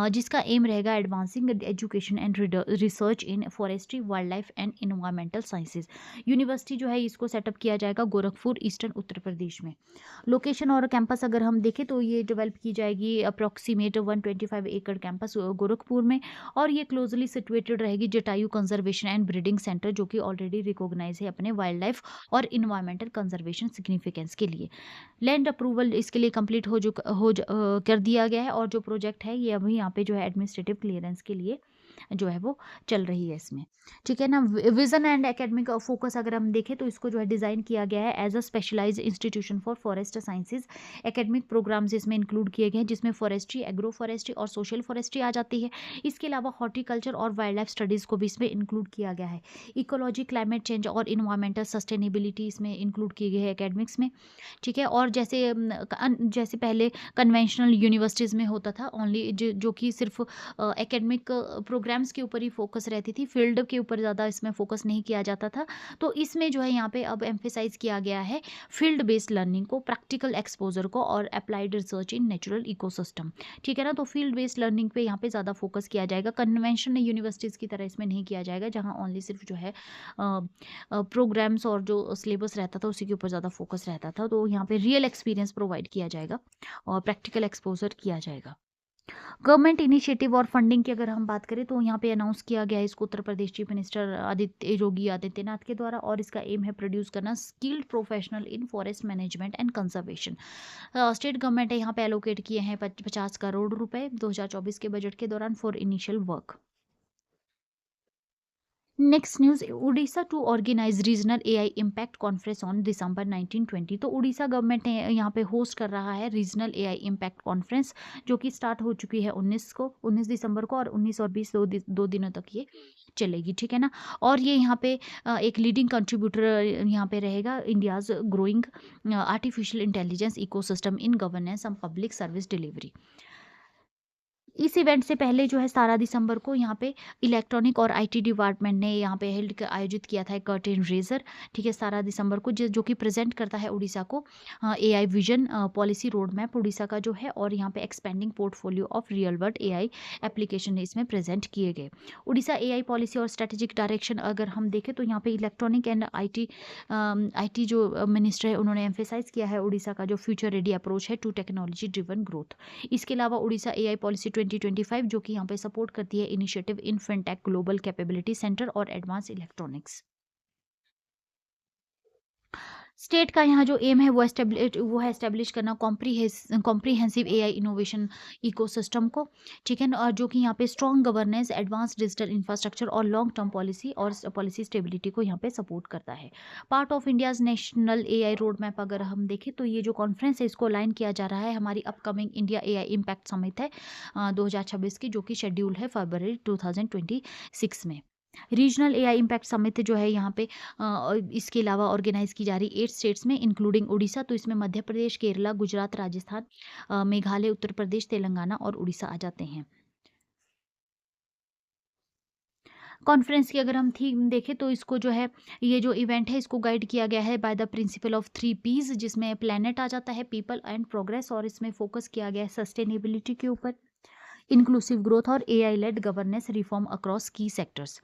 जिसका एम रहेगा advancing education and research in forestry, wild life and environmental sciences. University जो है इसको सेटअप किया जाएगा गोरखपुर, ईस्टर्न उत्तर प्रदेश में। लोकेशन और कैंपस अगर हम देखें तो ये डेवलप की जाएगी अप्रॉक्सीमेट 125 एकड़ कैंपस गोरखपुर में, और ये क्लोजली सिचुएटेड रहेगी Jatayu conservation and breeding centre, जो कि ऑलरेडी रिकॉग्नाइज है अपने वाइल्ड लाइफ और इन्वायरमेंटल कंजर्वेशन सिग्निफिकेंस के लिए। लैंड अप्रूवल इसके लिए कंप्लीट कर दिया गया है, और जो प्रोजेक्ट है ये अभी यहाँ पे जो है एडमिनिस्ट्रेटिव क्लियरेंस के लिए जो है वो चल रही है इसमें। ठीक है ना। विजन एंड एकेडमिक फोकस अगर हम देखें तो इसको जो है डिज़ाइन किया गया है as a specialised institution for forest sciences. Academic programmes इसमें इंक्लूड किए गए हैं, जिसमें फॉरेस्ट्री, एग्रो फॉरेस्ट्री और सोशल फॉरेस्ट्री आ जाती है। इसके अलावा हॉर्टिकल्चर और वाइल्ड लाइफ स्टडीज़ को भी इसमें इंक्लूड किया गया है। इकोलॉजी, क्लाइमेट चेंज और इन्वायरमेंटल सस्टेनेबिलिटी इसमें इंक्लूड की गई है एकेडमिक्स में। ठीक है। और जैसे पहले कन्वेंशनल यूनिवर्सिटीज़ में होता था ओनली, जो कि सिर्फ एकेडमिक प्रोग्राम्स के ऊपर ही फोकस रहती थी, फील्ड के ऊपर ज़्यादा इसमें फोकस नहीं किया जाता था। तो इसमें जो है यहाँ पे अब एम्फेसाइज किया गया है फील्ड बेस्ड लर्निंग को, प्रैक्टिकल एक्सपोजर को और applied research in natural ecosystem. ठीक है ना। तो फील्ड बेस्ड लर्निंग पे यहाँ पे ज़्यादा फोकस किया जाएगा, कन्वेंशनल यूनिवर्सिटीज़ की तरह इसमें नहीं किया जाएगा, जहाँ ओनली सिर्फ जो है प्रोग्राम्स और जो सिलेबस रहता था उसी के ऊपर ज़्यादा फोकस रहता था। तो यहाँ पे रियल एक्सपीरियंस प्रोवाइड किया जाएगा और प्रैक्टिकल एक्सपोजर किया जाएगा। गवर्नमेंट इनिशिएटिव और फंडिंग की अगर हम बात करें तो यहाँ पे अनाउंस किया गया है इसको उत्तर प्रदेश चीफ मिनिस्टर योगी आदित्यनाथ के द्वारा, और इसका एम है प्रोड्यूस करना skilled professional in forest management and conservation. State government है यहाँ पे एलोकेट किए हैं 50 करोड़ रुपए 2024 के बजट के दौरान for initial work. Next news, Odisha to organise regional AI impact conference on December 1920। तो उड़ीसा गवर्नमेंट ने यहाँ पे होस्ट कर रहा है रीजनल एआई इम्पैक्ट कॉन्फ्रेंस, जो कि स्टार्ट हो चुकी है 19 दिसंबर को, और 19 और 20 दो दिनों तक ये चलेगी। ठीक है ना। और ये यहाँ पे एक लीडिंग कंट्रीब्यूटर यहाँ पे रहेगा India's growing artificial intelligence ecosystem in governance and public service delivery. इस इवेंट से पहले जो है 17 दिसंबर को यहाँ पे इलेक्ट्रॉनिक और आईटी डिपार्टमेंट ने यहाँ पे आयोजित किया था एक कर्टेन रेजर। ठीक है। 17 दिसंबर को जो कि प्रेजेंट करता है उड़ीसा को AI vision policy road map Orissa का जो है, और यहाँ पे expanding portfolio of real world AI application इसमें प्रेजेंट किए गए। उड़ीसा एआई पॉलिसी और स्ट्रेटेजिक डायरेक्शन अगर हम देखें तो यहाँ पे इलेक्ट्रॉनिक एंड आईटी जो मिनिस्टर है उन्होंने एम्फेसाइज किया है उड़ीसा का जो फ्यूचर रेडी अप्रोच है टू टेक्नोलॉजी ड्रिवन ग्रोथ। इसके अलावा उड़ीसा एआई पॉलिसी 2025 जो कि यहाँ पे सपोर्ट करती है initiative in fintech global capability centre और एडवांस इलेक्ट्रॉनिक्स। स्टेट का यहाँ जो एम है वो है एस्टेब्लिश करना कॉम्प्रीहेंसिव एआई इनोवेशन इकोसिस्टम को, ठीक है ना, और जो कि यहाँ पे strong governance, advance digital infrastructure और लॉन्ग टर्म पॉलिसी और पॉलिसी स्टेबिलिटी को यहाँ पे सपोर्ट करता है। Part of India's national AI road map अगर हम देखें तो ये जो कॉन्फ्रेंस है इसको अलाइन किया जा रहा है हमारी upcoming India AI impact summit है 2026 की, जो कि शेड्यूल है फरवरी 2026 में। रीजनल एआई इम्पैक्ट समिट जो है यहाँ पे इसके अलावा ऑर्गेनाइज की जा रही 8 स्टेट्स में इंक्लूडिंग उड़ीसा, तो इसमें मध्य प्रदेश, केरला, गुजरात, राजस्थान, मेघालय, उत्तर प्रदेश, तेलंगाना और उड़ीसा आ जाते हैं। कॉन्फ्रेंस की अगर हम थीम देखें तो इसको जो है ये जो इवेंट है इसको गाइड किया गया है by the principle of 3 peace, जिसमें प्लेनेट आ जाता है, पीपल एंड प्रोग्रेस, और इसमें फोकस किया गया है सस्टेनेबिलिटी के ऊपर, इंक्लूसिव ग्रोथ और AI led governance reform across key sectors.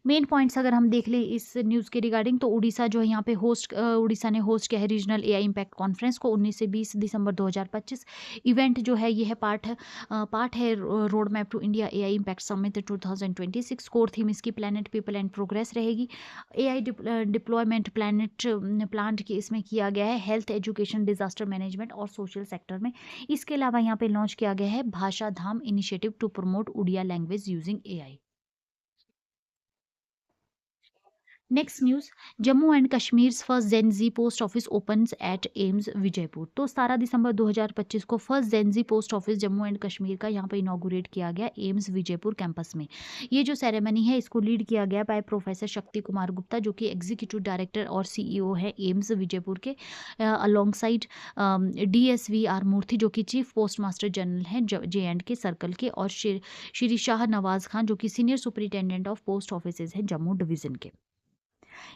Main points अगर हम देख लें इस न्यूज़ के रिगार्डिंग तो उड़ीसा जो है यहाँ पे उड़ीसा ने होस्ट किया है रीजनल एआई इम्पैक्ट कॉन्फ्रेंस को 19 से 20 दिसंबर 2025। इवेंट जो है ये है पार्ट है road map to India AI impact summit 2026। Core theme इसकी प्लैनेट, पीपल एंड प्रोग्रेस रहेगी। एआई डिप्लॉयमेंट प्लांट की इसमें किया गया है हेल्थ, एजुकेशन, डिजास्टर मैनेजमेंट और सोशल सेक्टर में। इसके अलावा यहाँ पे लॉन्च किया गया है Bhasha Dham initiative to promote Odia language using AI. Next news, Jammu and Kashmir first Gen Z post office opens at AIIMS Vijaypur. तो 17 दिसंबर 2025 को first Gen Z post office Jammu and Kashmir का यहाँ पे इनॉग्रेट किया गया एम्स विजयपुर कैंपस में। ये जो सेरेमनी है इसको लीड किया गया बाय प्रोफेसर शक्ति कुमार गुप्ता, जो कि एग्जीक्यूटिव डायरेक्टर और सीईओ है एम्स विजयपुर के, अलोंग साइड डीएसवी आर मूर्ति, जो कि चीफ पोस्ट मास्टर जनरल हैं JNK सर्कल के, और श्री शाह नवाज खान, जो कि senior superintendent of post office हैं जम्मू डिवीजन के।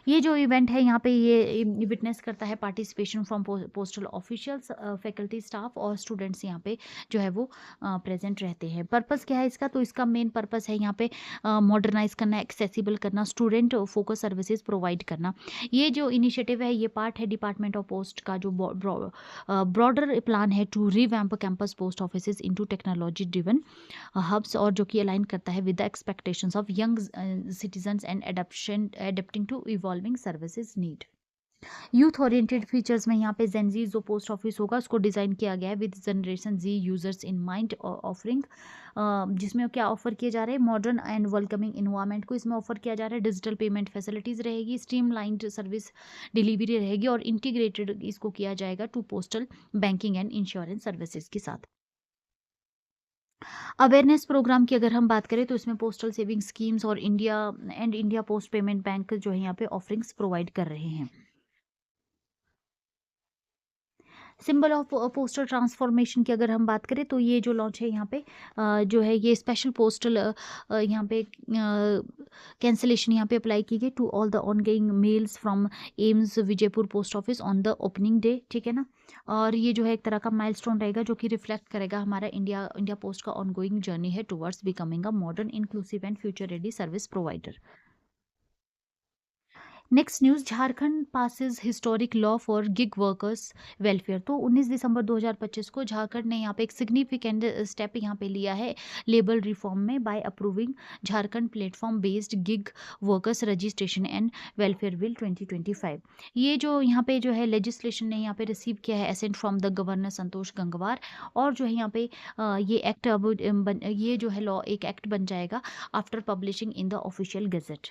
ये जो इवेंट है यहाँ पे ये विटनेस करता है participation from postal officials, faculty, staff और स्टूडेंट्स यहाँ पे जो है वो प्रेजेंट रहते हैं। पर्पस क्या है इसका, तो इसका मेन पर्पस है यहाँ पे मॉडर्नाइज करना, एक्सेसिबल करना, स्टूडेंट फोकस सर्विसेज प्रोवाइड करना। ये जो इनिशिएटिव है ये पार्ट है डिपार्टमेंट ऑफ पोस्ट का जो ब्रॉडर प्लान है to revamp campus post office into technology driven hubs, और जो कि अलाइन करता है with the expectations of young citizens and adapting to evolving services need. Youth oriented features में यहाँ पे जेनजी जो पोस्ट ऑफिस होगा उसको डिज़ाइन किया गया है with generation Z users in mind, offering जिसमें क्या ऑफर किए जा रहे हैं, मॉडर्न एंड वेलकमिंग इन्वायरमेंट को इसमें ऑफर किया जा रहा है, डिजिटल पेमेंट फैसिलिटीज़ रहेगी, स्ट्रीमलाइंड सर्विस डिलीवरी रहेगी और इंटीग्रेटेड इसको किया जाएगा to postal banking and insurance services के साथ। अवेयरनेस प्रोग्राम की अगर हम बात करें तो इसमें पोस्टल सेविंग स्कीम्स और इंडिया पोस्ट पेमेंट बैंक जो है यहाँ पे ऑफरिंग्स प्रोवाइड कर रहे हैं। सिंबल ऑफ पोस्टल ट्रांसफॉर्मेशन की अगर हम बात करें तो ये जो लॉन्च है यहाँ पे जो है ये स्पेशल पोस्टल यहाँ पे कैंसलेशन यहाँ पे अप्लाई की गई to all the ongoing mails from AIIMS Vijaypur post office on the opening day, ठीक है ना। और ये जो है एक तरह का माइलस्टोन रहेगा जो कि रिफ्लेक्ट करेगा हमारा इंडिया पोस्ट का ऑनगोइंग जर्नी है towards becoming a modern, inclusive and future ready service provider. Next news, Jharkhand passes historic law for gig workers welfare. तो 19 दिसंबर 2025 को झारखंड ने यहाँ पे एक सिग्निफिकेंट स्टेप यहाँ पे लिया है लेबर रिफॉर्म में by approving Jharkhand platform based gig workers registration and welfare bill 2025। ये जो यहाँ पे जो है लेजिस्लेशन ने यहाँ पे रिसीव किया है accent from the governor Santosh Gangwar, और जो है यहाँ पे ये एक्ट अब ये जो है लॉ एक एक्ट बन जाएगा after publishing in the official gazette.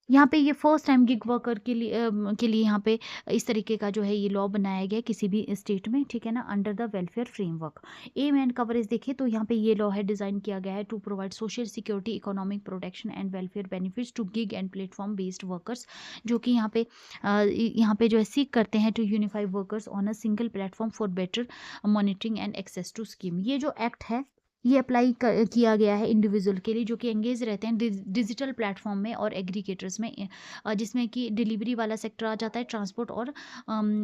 यहाँ पे ये फर्स्ट टाइम गिग वर्कर के लिए यहाँ पे इस तरीके का जो है ये लॉ बनाया गया किसी भी स्टेट में, ठीक है ना, under the welfare framework. Aim and coverage देखिए तो यहाँ पे ये लॉ है डिज़ाइन किया गया है to provide social security, economic protection and welfare benefits to gig and platform based workers, जो कि यहाँ पे जो है सीख करते हैं to unify workers on a single platform for better monitoring and access to scheme. ये जो एक्ट है ये अप्लाई किया गया है इंडिविजुअल के लिए जो कि एंगेज रहते हैं डिजिटल प्लेटफॉर्म में और एग्रीगेटर्स में, जिसमें कि डिलीवरी वाला सेक्टर आ जाता है, ट्रांसपोर्ट और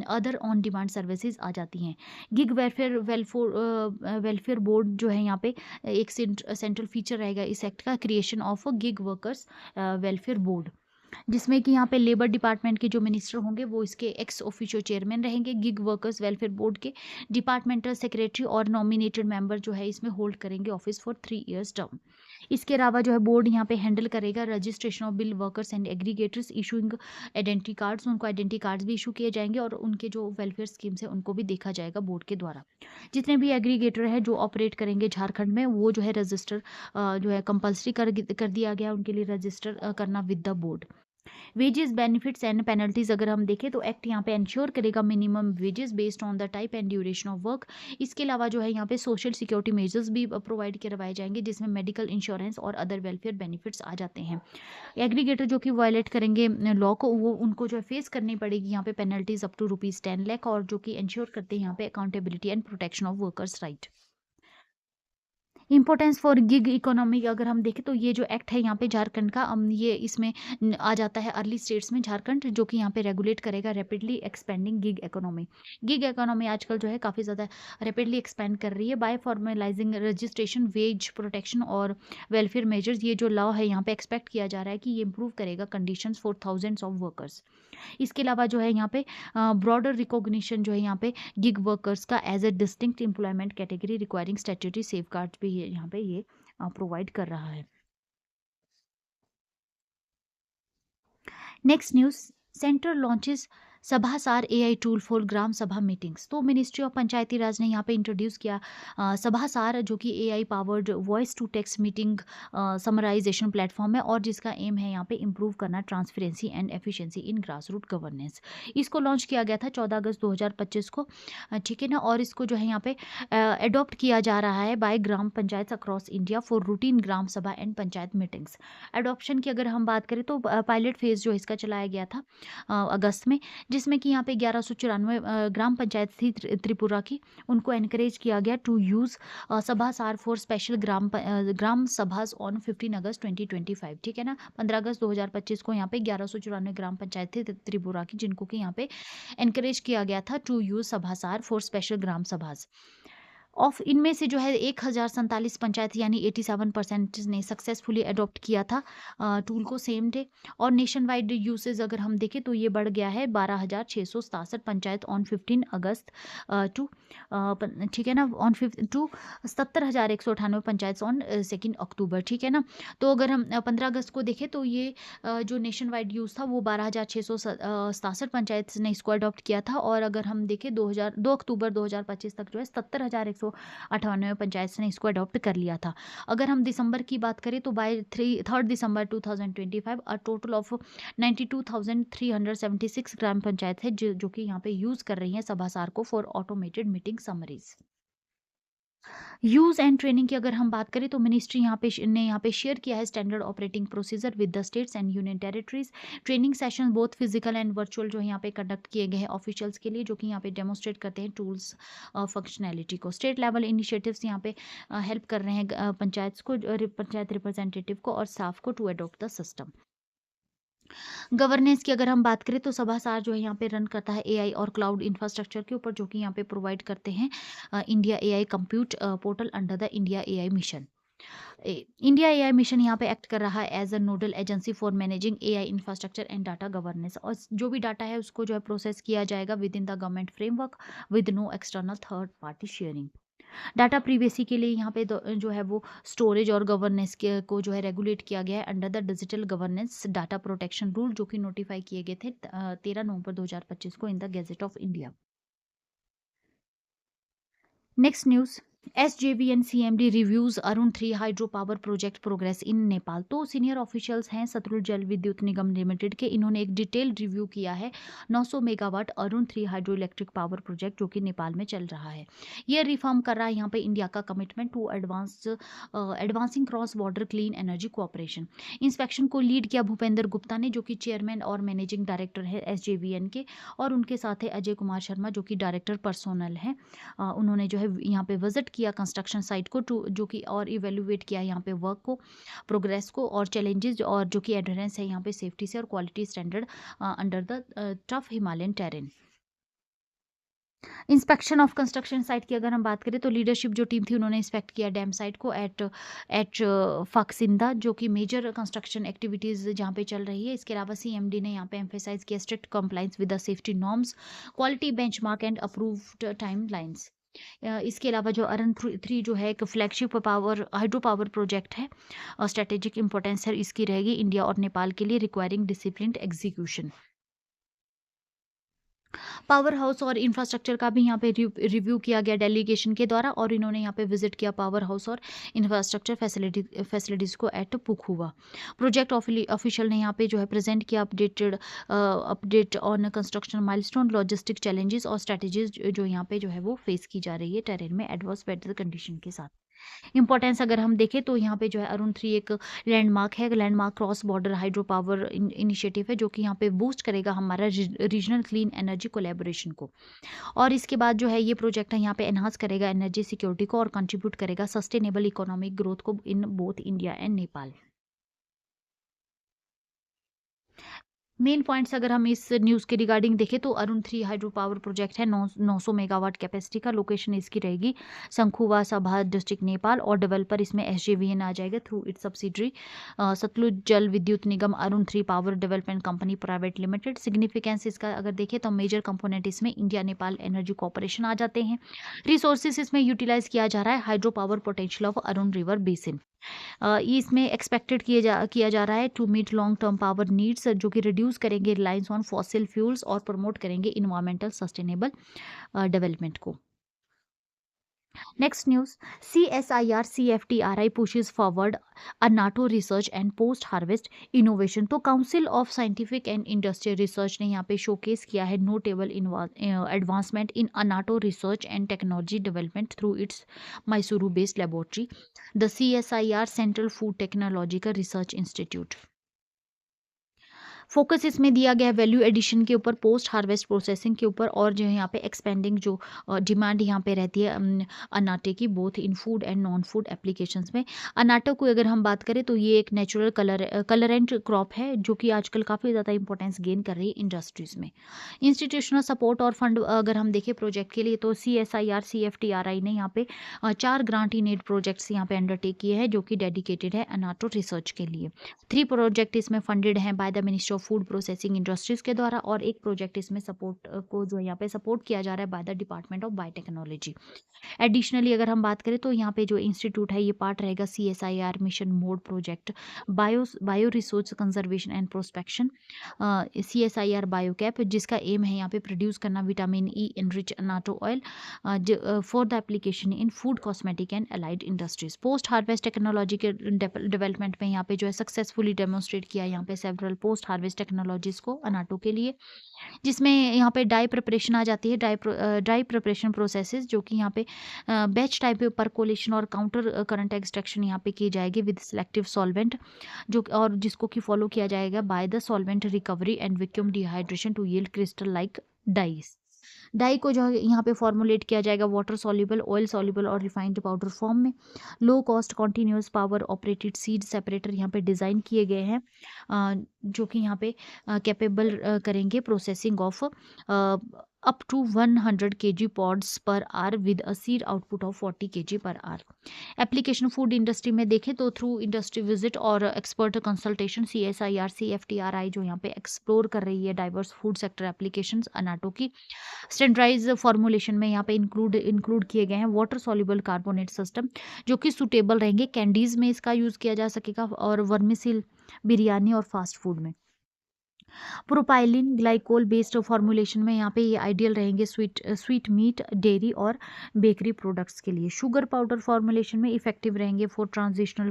अदर ऑन डिमांड सर्विसेज आ जाती हैं। गिग वेलफेयर बोर्ड जो है यहाँ पे एक सेंट्रल फीचर रहेगा इस एक्ट का, creation of gig workers welfare board, जिसमें कि यहाँ पे लेबर डिपार्टमेंट के जो मिनिस्टर होंगे वो इसके एक्स ऑफिशियो चेयरमैन रहेंगे। गिग वर्कर्स वेलफेयर बोर्ड के डिपार्टमेंटल सेक्रेटरी और नॉमिनेटेड मेंबर जो है इसमें होल्ड करेंगे ऑफिस फॉर 3 इयर्स टर्म। इसके अलावा जो है बोर्ड यहाँ पे हैंडल करेगा registration of bill workers and aggregators issuing identity cards, उनको आइडेंटिटी कार्ड्स भी इशू किए जाएंगे और उनके जो वेलफेयर स्कीम्स है उनको भी देखा जाएगा बोर्ड के द्वारा। जितने भी एग्रीगेटर है जो ऑपरेट करेंगे झारखंड में वो जो है रजिस्टर जो है कंपल्सरी कर दिया गया उनके लिए रजिस्टर करना with the board. Wages benefits and penalties अगर हम देखें तो एक्ट यहाँ पे इंश्योर करेगा minimum wages based on the type and duration of work. इसके अलावा जो है यहाँ पे सोशल सिक्योरिटी मेजर्स भी प्रोवाइड करवाए जाएंगे जिसमें मेडिकल इंश्योरेंस और अदर वेलफेयर बेनिफिट्स आ जाते हैं। एग्रीगेटर जो कि वायलेट करेंगे लॉ को वो उनको जो है फेस करनी पड़ेगी यहाँ पे पेनल्टीज अप टू ₹10 लाख और जो कि इंश्योर करते हैं यहाँ पे accountability and protection of workers right. Importance for gig economy अगर हम देखें तो ये जो एक्ट है यहाँ पे झारखंड का ये इसमें आ जाता है अर्ली स्टेट्स में झारखंड जो कि यहाँ पे रेगुलेट करेगा rapidly expanding gig economy. Gig economy आजकल जो है काफ़ी ज़्यादा रैपिडली एक्सपेंड कर रही है bye formalising registration veg protection और वेलफेयर मेजर्स। ये जो लॉ है यहाँ पे एक्सपेक्ट किया जा रहा है कि ये इम्प्रूव करेगा condition for thousands of workers. इसके अलावा जो है यहाँ पे ब्रॉडर रिकॉग्निशन जो है यहाँ पे गिग वर्कर्स का as a distinct employment category requiring statutory safeguards भी यहाँ पे ये प्रोवाइड कर रहा है। Next news, centre launches Sabhasaar AI tool for gram sabha meetings. तो मिनिस्ट्री ऑफ पंचायती राज ने यहाँ पे इंट्रोड्यूस किया सभासार जो कि AI powered voice to text meeting summarisation platform है और जिसका एम है यहाँ पे इम्प्रूव करना transparency and efficiency in grass root governance. इसको लॉन्च किया गया था 14 अगस्त 2025 को, ठीक है ना। और इसको जो है यहाँ पे एडॉप्ट किया जा रहा है by gram panchayat across India for routine gram sabha and panchayat meetings. Adoption की अगर हम बात करें तो पायलट फेज जो इसका चलाया गया था अगस्त में, जिसमें कि यहाँ पे 1194 ग्राम पंचायत थी त्रिपुरा की, उनको एनकरेज किया गया to use Sabhasaar for special gram sabhas on 15 अगस्त 2025, ठीक है ना। 15 अगस्त 2025 को यहाँ पे 1194 ग्राम पंचायत थी त्रिपुरा की जिनको कि यहाँ पे एनकरेज किया गया था to use Sabhasaar for special gram sabhas. Of इनमें से जो है 1047 पंचायत यानी 87% ने सक्सेसफुली अडॉप्ट किया था टूल को सेम डे। और नेशन वाइड यूसेज अगर हम देखें तो ये बढ़ गया है 12,667 पंचायत ऑन 15 अगस्त टू, ठीक है ना, ऑन टू 77,198 पंचायत ऑन 2 अक्टूबर, ठीक है ना। तो अगर हम 15 अगस्त को देखें तो ये जो नेशन वाइड यूज़ था वो 12,667 पंचायत ने इसको अडॉप्ट किया था। और अगर हम देखें 2 अक्टूबर 2025 तक जो है 77,198 पंचायत ने इसको अडॉप्ट कर लिया था। अगर हम दिसंबर की बात करें तो by 3 December 2025 a total of 92,376 gram panchayat है जो कि यहाँ पे यूज़ कर रही हैं सभासार को for automated meeting summaries. Use and training की अगर हम बात करें तो मिनिस्ट्री यहाँ पे शेयर किया है standard operating procedure with the states and union territories. Training session both physical and virtual जो है यहाँ पे कंडक्ट किए गए हैं ऑफिशियल्स के लिए जो कि यहाँ पे डेमोस्ट्रेट करते हैं टूल्स फंक्शनैलिटी को। स्टेट लेवल इनिशिएटिव्स यहाँ पे हेल्प कर रहे हैं पंचायत रिप्रेजेंटेटिव को और स्टाफ को to adopt the system. Governance की अगर हम बात करें तो सभासार जो है यहाँ पे रन करता है एआई और क्लाउड इंफ्रास्ट्रक्चर के ऊपर जो कि यहाँ पे प्रोवाइड करते हैं India AI compute portal under the India AI mission. India AI mission यहाँ पे एक्ट कर रहा है as a nodal agency for managing AI infrastructure and data governance. और जो भी डाटा है उसको जो है प्रोसेस किया जाएगा within the government framework with no external third party sharing. Data privacy के लिए यहाँ पे जो है वो स्टोरेज और गवर्नेंस को जो है रेगुलेट किया गया है under the digital governance data protection rule जो कि नोटिफाई किए गए थे 13 नवंबर 2025 को in the gadget of India. Next news, SJVN CMD reviews Arun 3 hydro power project progress in Nepal. तो सीनियर ऑफिशियल्स हैं सतलुज जल विद्युत निगम लिमिटेड के, इन्होंने एक डिटेल्ड रिव्यू किया है 900 megawatt Arun 3 hydro electric power project जो कि नेपाल में चल रहा है। यह रिफॉर्म कर रहा है यहाँ पे इंडिया का commitment to advancing cross border clean energy cooperation. Inspection को लीड किया भूपेंद्र गुप्ता ने जो कि चेयरमैन और मैनेजिंग डायरेक्टर है SJVN के, और उनके साथ है अजय कुमार शर्मा जो कि डायरेक्टर पर्सोनल हैं। उन्होंने जो है यहाँ पे विजिट किया कंस्ट्रक्शन साइट को जो कि और इवेल्युएट किया यहाँ पे वर्क को, प्रोग्रेस को और चैलेंजेस और जो कि एडहेरेंस है यहाँ पे सेफ्टी से और quality standard under the tough Himalayan terrain. Inspection of construction site की अगर हम बात करें तो लीडरशिप जो टीम थी उन्होंने इंस्पेक्ट किया डैम साइट को एट फक्सिंदा जो कि मेजर कंस्ट्रक्शन एक्टिविटीज़ जहाँ पे चल रही है। इसके अलावा CMD ने यहाँ पे एम्फेसाइज किया strict compliance with the safety norms, quality benchmark and approved time lines. इसके अलावा जो अरन थ्री जो है एक flagship power hydro power project है, स्ट्रेटेजिक इंपॉर्टेंस है इसकी रहेगी इंडिया और नेपाल के लिए, requiring disciplined execution. Power house और इंफ्रास्ट्रक्चर का भी यहाँ पे रिव्यू किया गया डेलीगेशन के द्वारा, और इन्होंने यहाँ पे विजिट किया पावर हाउस और इंफ्रास्ट्रक्चर फैसिलिटीज़ को एट पुखुवा। प्रोजेक्ट ऑफिशियल ने यहाँ पे जो है प्रेजेंट किया update on construction milestone, logistic challenges और स्ट्रेटेजीज जो यहाँ पे जो है वो फेस की जा रही है टेरेन में एडवर्स वेदर कंडीशन के साथ। इंपॉर्टेंस अगर हम देखें तो यहाँ पे जो है अरुण 3 एक लैंडमार्क है, landmark cross border hydro power initiative है जो कि यहाँ पे बूस्ट करेगा हमारा रीजनल क्लीन एनर्जी कोलैबोरेशन को। और इसके बाद जो है ये प्रोजेक्ट है यहाँ पे एनहांस करेगा एनर्जी सिक्योरिटी को और कंट्रीब्यूट करेगा सस्टेनेबल इकोनॉमिक ग्रोथ को in both India and Nepal. Main points अगर हम इस न्यूज़ के रिगार्डिंग देखें तो अरुण 3 हाइड्रो पावर प्रोजेक्ट है 900 मेगावाट कैपेसिटी का, लोकेशन इसकी रहेगी शंखुवा सभा डिस्ट्रिक्ट नेपाल, और डेवलपर इसमें एसजेवीएन आ जाएगा through its subsidiary Satluj Jal Vidyut Nigam Arun 3 power development company private limited. Significance इसका अगर देखें तो मेजर कंपोनेंट इसमें इंडिया नेपाल एनर्जी कॉर्पोरेशन आ जाते हैं। रिसोर्सेज इसमें यूटिलाइज किया जा रहा है hydro power potential of Arun river basin. इसमें एक्सपेक्टेड किया जा रहा है to meet long term power needs जो कि रिड्यूस करेंगे रिलायंस ऑन फॉसिल फ्यूल्स और प्रमोट करेंगे इन्वायरमेंटल सस्टेनेबल डेवलपमेंट को। Next news, CSIR CFTRI pushes forward a NATO research and post harvest innovation। तो council of scientific and industrial research ने यहाँ पे शोकेस किया है notable advancement in annatto research and technology development through its Mysuru based laboratory the CSIR central food technological research institute. Focus इसमें दिया गया है वैल्यू एडिशन के ऊपर, पोस्ट हार्वेस्ट प्रोसेसिंग के ऊपर, और जो है यहाँ पे एक्सपेंडिंग जो डिमांड यहाँ पे रहती है अनाटे की both in food and non food applications में। अनाटो को अगर हम बात करें तो ये एक नेचुरल कलरेंट क्रॉप है जो कि आजकल काफ़ी ज़्यादा इंपॉर्टेंस गेन कर रही है इंडस्ट्रीज में। इंस्टीट्यूशनल सपोर्ट और फंड अगर हम देखें प्रोजेक्ट के लिए तो CSIR CFTRI ने यहाँ पे 4 ग्रांट इन एड प्रोजेक्ट्स यहाँ पे अंडरटेक किए हैं जो कि डेडिकेटेड है अनाटो रिसर्च के लिए। 3 प्रोजेक्ट इसमें फंडेड हैं by the ministry of food processing industries के द्वारा, और एक प्रोजेक्ट इसमें सपोर्ट को जो यहाँ पे सपोर्ट किया जा रहा है by the department of biotechnology. Additionally अगर हम बात करें तो यहाँ पे जो इंस्टीट्यूट है ये पार्ट रहेगा CSIR mission mode project bio resource conservation and prospection CSIR BioCap, जिसका एम है यहाँ पे प्रोड्यूस करना vitamin E enrich annatto oil for the application in food cosmetic and allied industries. Post harvest technology के डेवलपमेंट में यहाँ पे जो है सक्सेसफुली डेमोन्स्ट्रेट किया यहाँ पे सेवरल पोस्ट हार्वेस्ट टेक्नोलॉजीज को अनाटो के लिए, जिसमें यहाँ पे डाई प्रिपरेशन आ जाती है, ड्राई प्रिपरेशन प्रोसेसेस जो कि यहाँ पे बैच टाइप परकोलेशन और काउंटर करंट एक्सट्रैक्शन यहाँ पे की जाएगी विद सिलेक्टिव सॉल्वेंट जो और जिसको कि फॉलो किया जाएगा by the solvent recovery and vacuum dehydration to yield crystal like dyes. Dye को जो है यहाँ पे फॉर्मुलेट किया जाएगा वाटर सॉल्युबल, ऑयल सॉल्युबल और रिफाइंड पाउडर फॉर्म में। Low cost continuous power operated seed separator यहाँ पे डिज़ाइन किए गए हैं जो कि यहाँ पे कैपेबल करेंगे processing of up to 100 kg pods per hour with a seed output of 40 kg per hour। Application food industry में देखें तो थ्रू इंडस्ट्री विजिट और एक्सपर्ट कंसल्टेशन CSIR CFTRI जो यहाँ पे एक्सप्लोर कर रही है diverse food sector applications annatto की। स्टैंडर्डाइज फॉर्मुलेशन में यहाँ पे इंक्लूड किए गए हैं वाटर सॉल्युबल कार्बोनेट सिस्टम जो कि सुटेबल रहेंगे कैंडीज़ में इसका यूज़ किया जा सकेगा और वर्मिसिल बिरयानी और फास्ट फूड में। प्रोपाइलिन ग्लाइकोल बेस्ड फॉर्मुलेशन में यहाँ पे ये आइडियल रहेंगे स्वीट मीट डेयरी और बेकरी प्रोडक्ट्स के लिए। शुगर पाउडर फॉर्मुलेशन में इफेक्टिव रहेंगे फॉर ट्रेडिशनल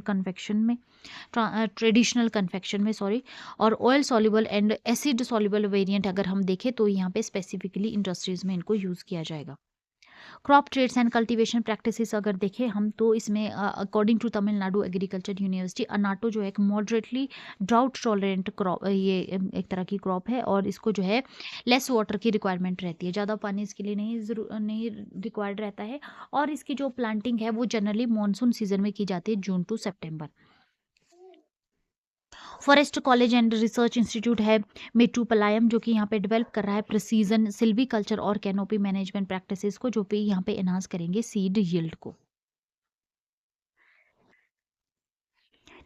कन्फेक्शन में सॉरी। और oil soluble and acid soluble variant अगर हम देखें तो यहाँ पे स्पेसिफिकली इंडस्ट्रीज में इनको यूज़ किया जाएगा। Crop trades and cultivation practices अगर देखें हम तो इसमें according to Tamil Nadu agriculture university annatto जो है एक मॉडरेटली ड्राउट टॉलरेंट क्रॉप, ये एक तरह की क्रॉप है और इसको जो है लेस वाटर की रिक्वायरमेंट रहती है, ज़्यादा पानी इसके लिए नहीं रिक्वायर्ड रहता है। और इसकी जो प्लांटिंग है वो जनरली मानसून सीजन में की जाती है जून टू सितंबर। Forest college and research institute है मेट्टूपलायम जो कि यहाँ पे डेवलप कर रहा है प्रिसीजन सिल्वी कल्चर और कैनोपी मैनेजमेंट प्रैक्टिसेस को जो भी यहाँ पे एनहांस करेंगे सीड यील्ड को।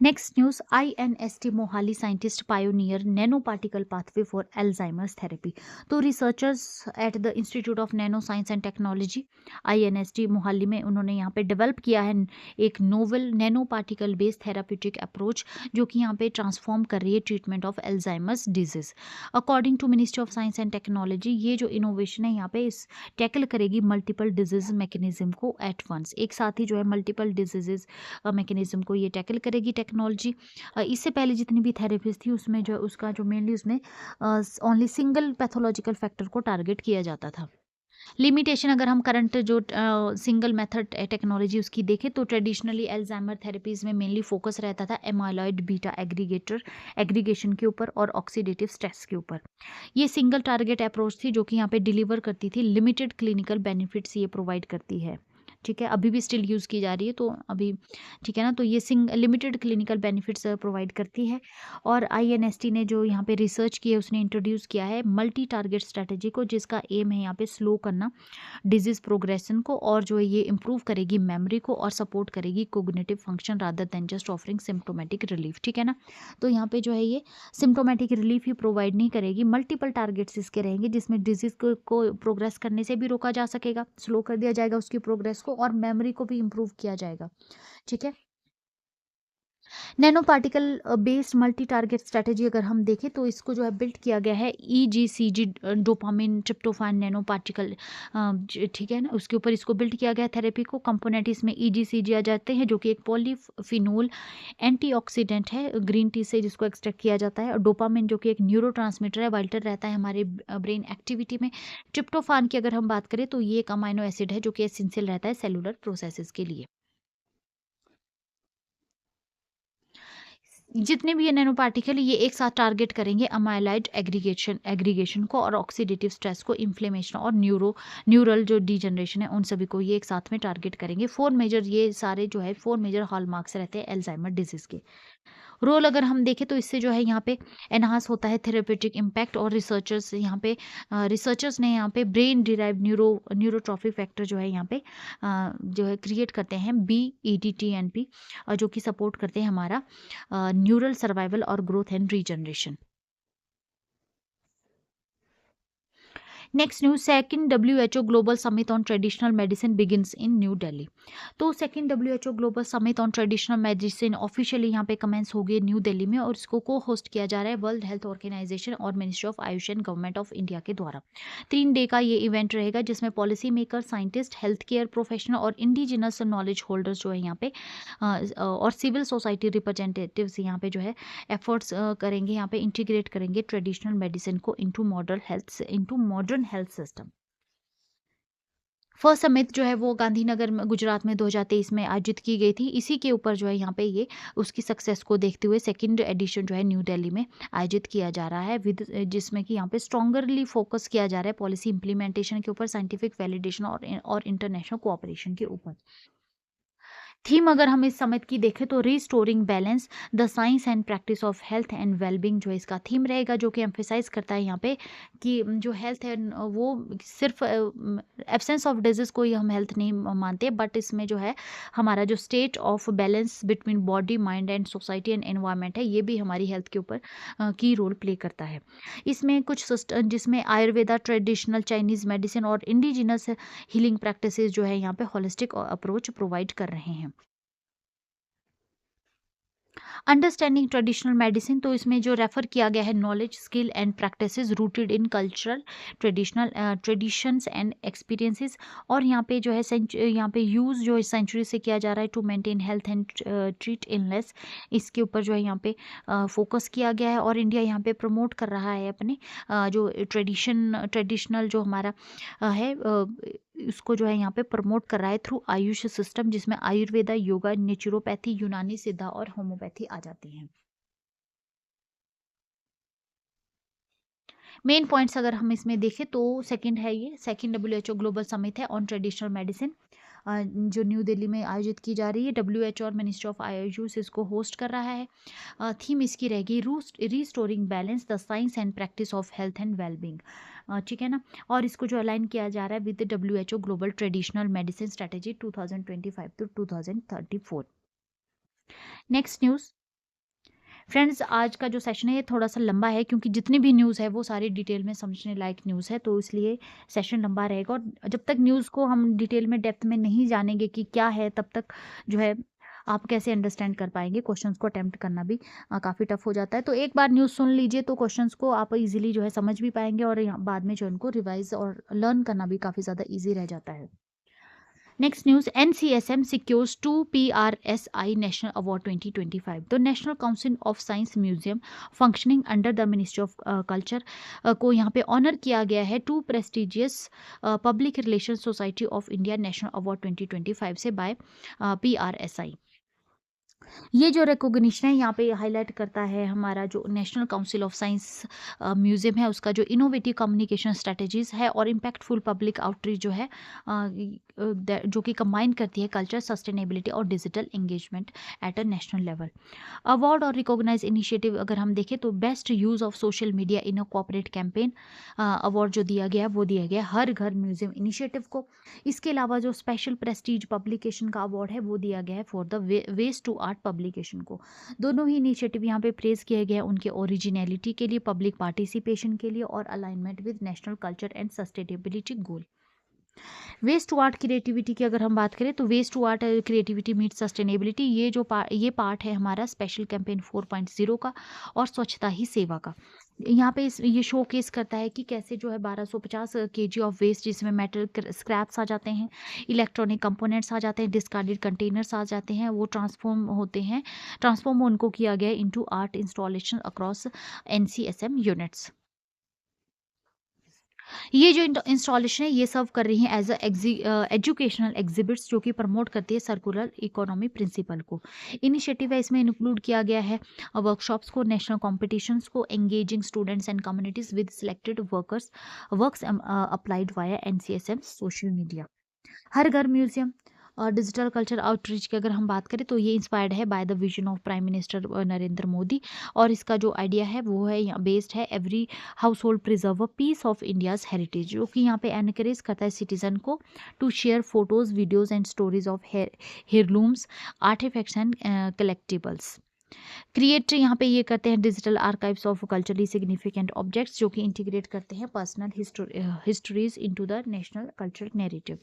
Next news, INST Mohali scientists pioneer nanoparticle pathway for Alzheimer's therapy. तो researchers at the institute of nano science and technology INST Mohali में उन्होंने यहाँ पे डेवलप किया है एक novel nano particle based therapeutic approach जो कि यहाँ पे ट्रांसफॉर्म कर रही है treatment of Alzheimer's disease. According to ministry of science and technology ये जो इनोवेशन है यहाँ पे इस टैकल करेगी मल्टीपल डिजीज मैकेनिज्म को एट वंस, एक साथ ही जो है मल्टीपल डिजीजेज मैकेनिज्म को ये टैकल करेगी टेक्नोलॉजी। इससे पहले जितनी भी थेरेपीज थी उसमें जो उसका जो मेनली उसमें ओनली सिंगल पैथोलॉजिकल फैक्टर को टारगेट किया जाता था। लिमिटेशन अगर हम करंट जो सिंगल मेथड टेक्नोलॉजी उसकी देखें तो ट्रेडिशनली एल्जाइमर थेरेपीज में मेनली फोकस रहता था एमाइलॉइड बीटा एग्रीगेशन के ऊपर और ऑक्सीडेटिव स्ट्रेस के ऊपर। ये सिंगल टारगेट अप्रोच थी जो कि यहाँ पे डिलीवर करती थी लिमिटेड क्लिनिकल बेनिफिट्स ये प्रोवाइड करती है। ठीक है, अभी भी स्टिल यूज़ की जा रही है तो अभी ठीक है ना, तो ये लिमिटेड क्लिनिकल बेनिफिट्स प्रोवाइड करती है। और INST ने जो यहाँ पे रिसर्च की है उसने इंट्रोड्यूस किया है मल्टी टारगेट स्ट्रेटेजी को जिसका एम है यहाँ पे स्लो करना डिजीज प्रोग्रेशन को और जो है ये इंप्रूव करेगी मेमोरी को और सपोर्ट करेगी cognitive function rather than just offering symptomatic relief. ठीक है ना, तो यहाँ पे जो है ये सिम्टोमेटिक रिलीफ ही प्रोवाइड नहीं करेगी, मल्टीपल टारगेट्स इसके रहेंगे जिसमें डिजीज को प्रोग्रेस करने से भी रोका जा सकेगा, स्लो कर दिया जाएगा उसकी प्रोग्रेस को और मेमोरी को भी इम्प्रूव किया जाएगा। ठीक है, nano particle based multi target strategy अगर हम देखें तो इसको जो है बिल्ड किया गया है EGCG dopamine tryptophan nano particle. ठीक है ना, उसके ऊपर इसको बिल्ड किया गया थेरेपी को। कंपोनेंट इसमें EGCG आ जाते हैं जो कि एक पॉलीफिनोल एंटीऑक्सीडेंट है ग्रीन टी से जिसको एक्सट्रैक्ट किया जाता है। और डोपामिन जो कि एक न्यूरोट्रांसमीटर है, वाइटल रहता है हमारे ब्रेन एक्टिविटी में। ट्रिप्टोफान की अगर हम बात करें तो ये एक अमाइनो एसिड है जो कि एसेंशियल रहता है सेलुलर प्रोसेसेस के लिए। जितने भी ये नैनो पार्टिकल ये एक साथ टारगेट करेंगे अमाइलाइड एग्रीगेशन को और ऑक्सीडेटिव स्ट्रेस को, इन्फ्लेमेशन और न्यूरल जो डिजनरेशन है उन सभी को ये एक साथ में टारगेट करेंगे। फोर मेजर ये सारे जो है फोर मेजर हॉलमार्क्स रहते हैं एल्जाइमर डिजीज के। रोल अगर हम देखें तो इससे जो है यहाँ पे एनहांस होता है थेरेपेटिक इम्पैक्ट और रिसर्चर्स ने यहाँ पे ब्रेन डिराइव न्यूरोट्रॉफिक फैक्टर जो है यहाँ पे जो है क्रिएट करते हैं BEDTNP जो कि सपोर्ट करते हैं हमारा न्यूरल सर्वाइवल और growth and regeneration. Next news, second WHO global summit on traditional medicine begins in new Delhi. तो second WHO global summit on traditional medicine officially यहाँ पे कमेंस हो गई न्यू दिल्ली में और इसको को होस्ट किया जा रहा है वर्ल्ड हेल्थ ऑर्गेनाइजेशन और ministry of Ayush and government of India के द्वारा। 3 डे का ये इवेंट रहेगा जिसमें policy maker, scientist, health care professional और इंडिजिनस नॉलेज होल्डर्स जो है यहाँ पे और सिविल सोसाइटी रिप्रेजेंटेटिव्स यहाँ पे जो है एफर्ट्स करेंगे, यहाँ पे इंटीग्रेट करेंगे ट्रेडिशनल मेडिसिन को into modern health system. First summit जो है वो गांधीनगर में गुजरात में 2023 में आयोजित की गई थी। इसी के ऊपर जो है यहाँ पे ये उसकी सक्सेस को देखते हुए सेकंड एडिशन जो है न्यू दिल्ली में आयोजित किया जा रहा है जिसमें कि यहाँ पे स्ट्रॉन्गरली फोकस किया जा रहा है पॉलिसी इंप्लीमेंटेशन के ऊपर, साइंटिफिक वैलिडेशन और इंटरनेशनल कोऑपरेशन के ऊपर। थीम अगर हम इस समिट की देखें तो restoring balance the science and practice of health and wellbeing जो इसका थीम रहेगा जो कि एम्फेसाइज करता है यहाँ पे कि जो हेल्थ है वो सिर्फ एब्सेंस ऑफ डिजीज को ही हम हेल्थ नहीं मानते बट इसमें जो है हमारा जो state of balance between body, mind and society and environment है ये भी हमारी हेल्थ के ऊपर की रोल प्ले करता है। इसमें कुछ जिसमें आयुर्वेदा, ट्रेडिशनल चाइनीज मेडिसिन और इंडिजिनस हीलिंग प्रैक्टिसेस जो है यहाँ पे होलिस्टिक अप्रोच प्रोवाइड कर रहे हैं। अंडरस्टैंडिंग ट्रेडिशनल मेडिसिन, तो इसमें जो रेफर किया गया है knowledge, skill and practices rooted in cultural traditions and experiences. और यहाँ पे जो है यहाँ पे यूज़ जो है सेंचुरी से किया जा रहा है to maintain health and treat illness, इसके ऊपर जो है यहाँ पे फोकस किया गया है। और इंडिया यहाँ पे प्रमोट कर रहा है अपने जो ट्रेडिशनल जो हमारा है इसको जो है यहाँ पे प्रमोट कर रहा है थ्रू आयुष सिस्टम जिसमें आयुर्वेदा, योगा, नेचुरोपैथी, यूनानी सिद्धा और होम्योपैथी आ जाती हैं। मेन पॉइंट्स अगर हम इसमें देखें तो सेकंड है ये सेकंड WHO ग्लोबल समिट है ऑन ट्रेडिशनल मेडिसिन जो न्यू दिल्ली में आयोजित की जा रही है। WHO और मिनिस्ट्री ऑफ आयुष इसको होस्ट कर रहा है। थीम इसकी रहेगी restoring balance the science and practice of health and wellbeing. ठीक है ना, और इसको जो अलाइन किया जा रहा है with WHO global traditional medicine strategy 2025 to 2034। Next news, friends, आज का जो सेशन है ये थोड़ा-सा लंबा है, क्योंकि जितनी भी न्यूज़ है वो सारी डिटेल में समझने लायक न्यूज़ है, तो इसलिए सेशन लंबा रहेगा। और जब तक न्यूज़ को हम डिटेल में डेप्थ में नहीं जानेंगे कि क्या है, तब तक जो है आप कैसे अंडरस्टैंड कर पाएँगे। क्वेश्चंस को अटेम्प्ट करना भी काफ़ी टफ हो जाता है। तो एक बार न्यूज़ सुन लीजिए तो क्वेश्चंस को आप ईज़िली जो है समझ भी पाएँगे, और यहाँ बाद में जो इनको रिवाइज़ और लर्न करना भी काफ़ी ज़्यादा ईज़ी रह जाता है। Next news, NCSM secures 2 PRSI National Award 2025. The National Council of Science Museum functioning under the Ministry of Culture को यहाँ पे ऑनर किया गया है 2 prestigious public relation society of India national award 2025 से बाय PRSI। ये जो रिकॉग्निशन है यहाँ पे हाईलाइट करता है हमारा जो national council of science museum है, उसका जो इनोवेटिव कम्युनिकेशन स्ट्रेटजीज है और इम्पैक्टफुल पब्लिक आउटरीच जो है जो कि कंबाइन करती है कल्चर, सस्टेनेबिलिटी और digital engagement at a national level. Award और रिकॉग्नाइज इनिशिएटिव अगर हम देखें तो best use of social media in a cooperate campaign award जो दिया गया है वो दिया गया हर घर म्यूजियम इनिशिएटिव को। इसके अलावा जो स्पेशल प्रेस्टीज पब्लिकेशन का अवार्ड है वो दिया गया है for the waste to art publication को। दोनों ही इनिशिएटिव यहाँ पे प्रेज किए गए हैं उनके ओरिजिनलिटी के लिए, पब्लिक पार्टिसिपेशन के लिए और alignment with national culture and sustainability goal. Waste to art creativity की अगर हम बात करें तो waste to art creativity meet sustainability, ये पार्ट है हमारा स्पेशल कैंपेन 4.0 का और स्वच्छता ही सेवा का। यहाँ पे ये शो केस करता है कि कैसे जो है 1250 केजी ऑफ वेस्ट, जिसमें मेटल स्क्रैप्स आ जाते हैं, इलेक्ट्रॉनिक कंपोनेंट्स आ जाते हैं, डिस्कार्डेड कंटेनर्स आ जाते हैं, वो ट्रांसफॉर्म उनको किया गया into art installation across NCSM units. ये जो इंस्टॉलेशन है ये सर्व कर रही हैं एज एजुकेशनल एग्जिबिट्स, जो कि प्रमोट करती है सर्कुलर इकोनॉमी प्रिंसिपल को। इनिशिएटिव है इसमें इंक्लूड किया गया है वर्कशॉप्स को, नेशनल कॉम्पिटिशन्स को, engaging students and communities with selected works applied via NCSM social media. Har Ghar museum और डिजिटल कल्चर आउटरीच की अगर हम बात करें तो ये इंस्पायर्ड है by the vision of prime minister Narendra Modi, और इसका जो आइडिया है वो है यहाँ बेस्ड है every household preserve a piece of India's heritage, जो कि यहाँ पे एनकरेज करता है सिटीजन को to share photos, videos and stories of heirlooms, artifacts and collectibles. Create यहाँ पे ये करते हैं digital archives of culturally significant objects, जो कि इंटीग्रेट करते हैं personal histories into the national cultural narrative.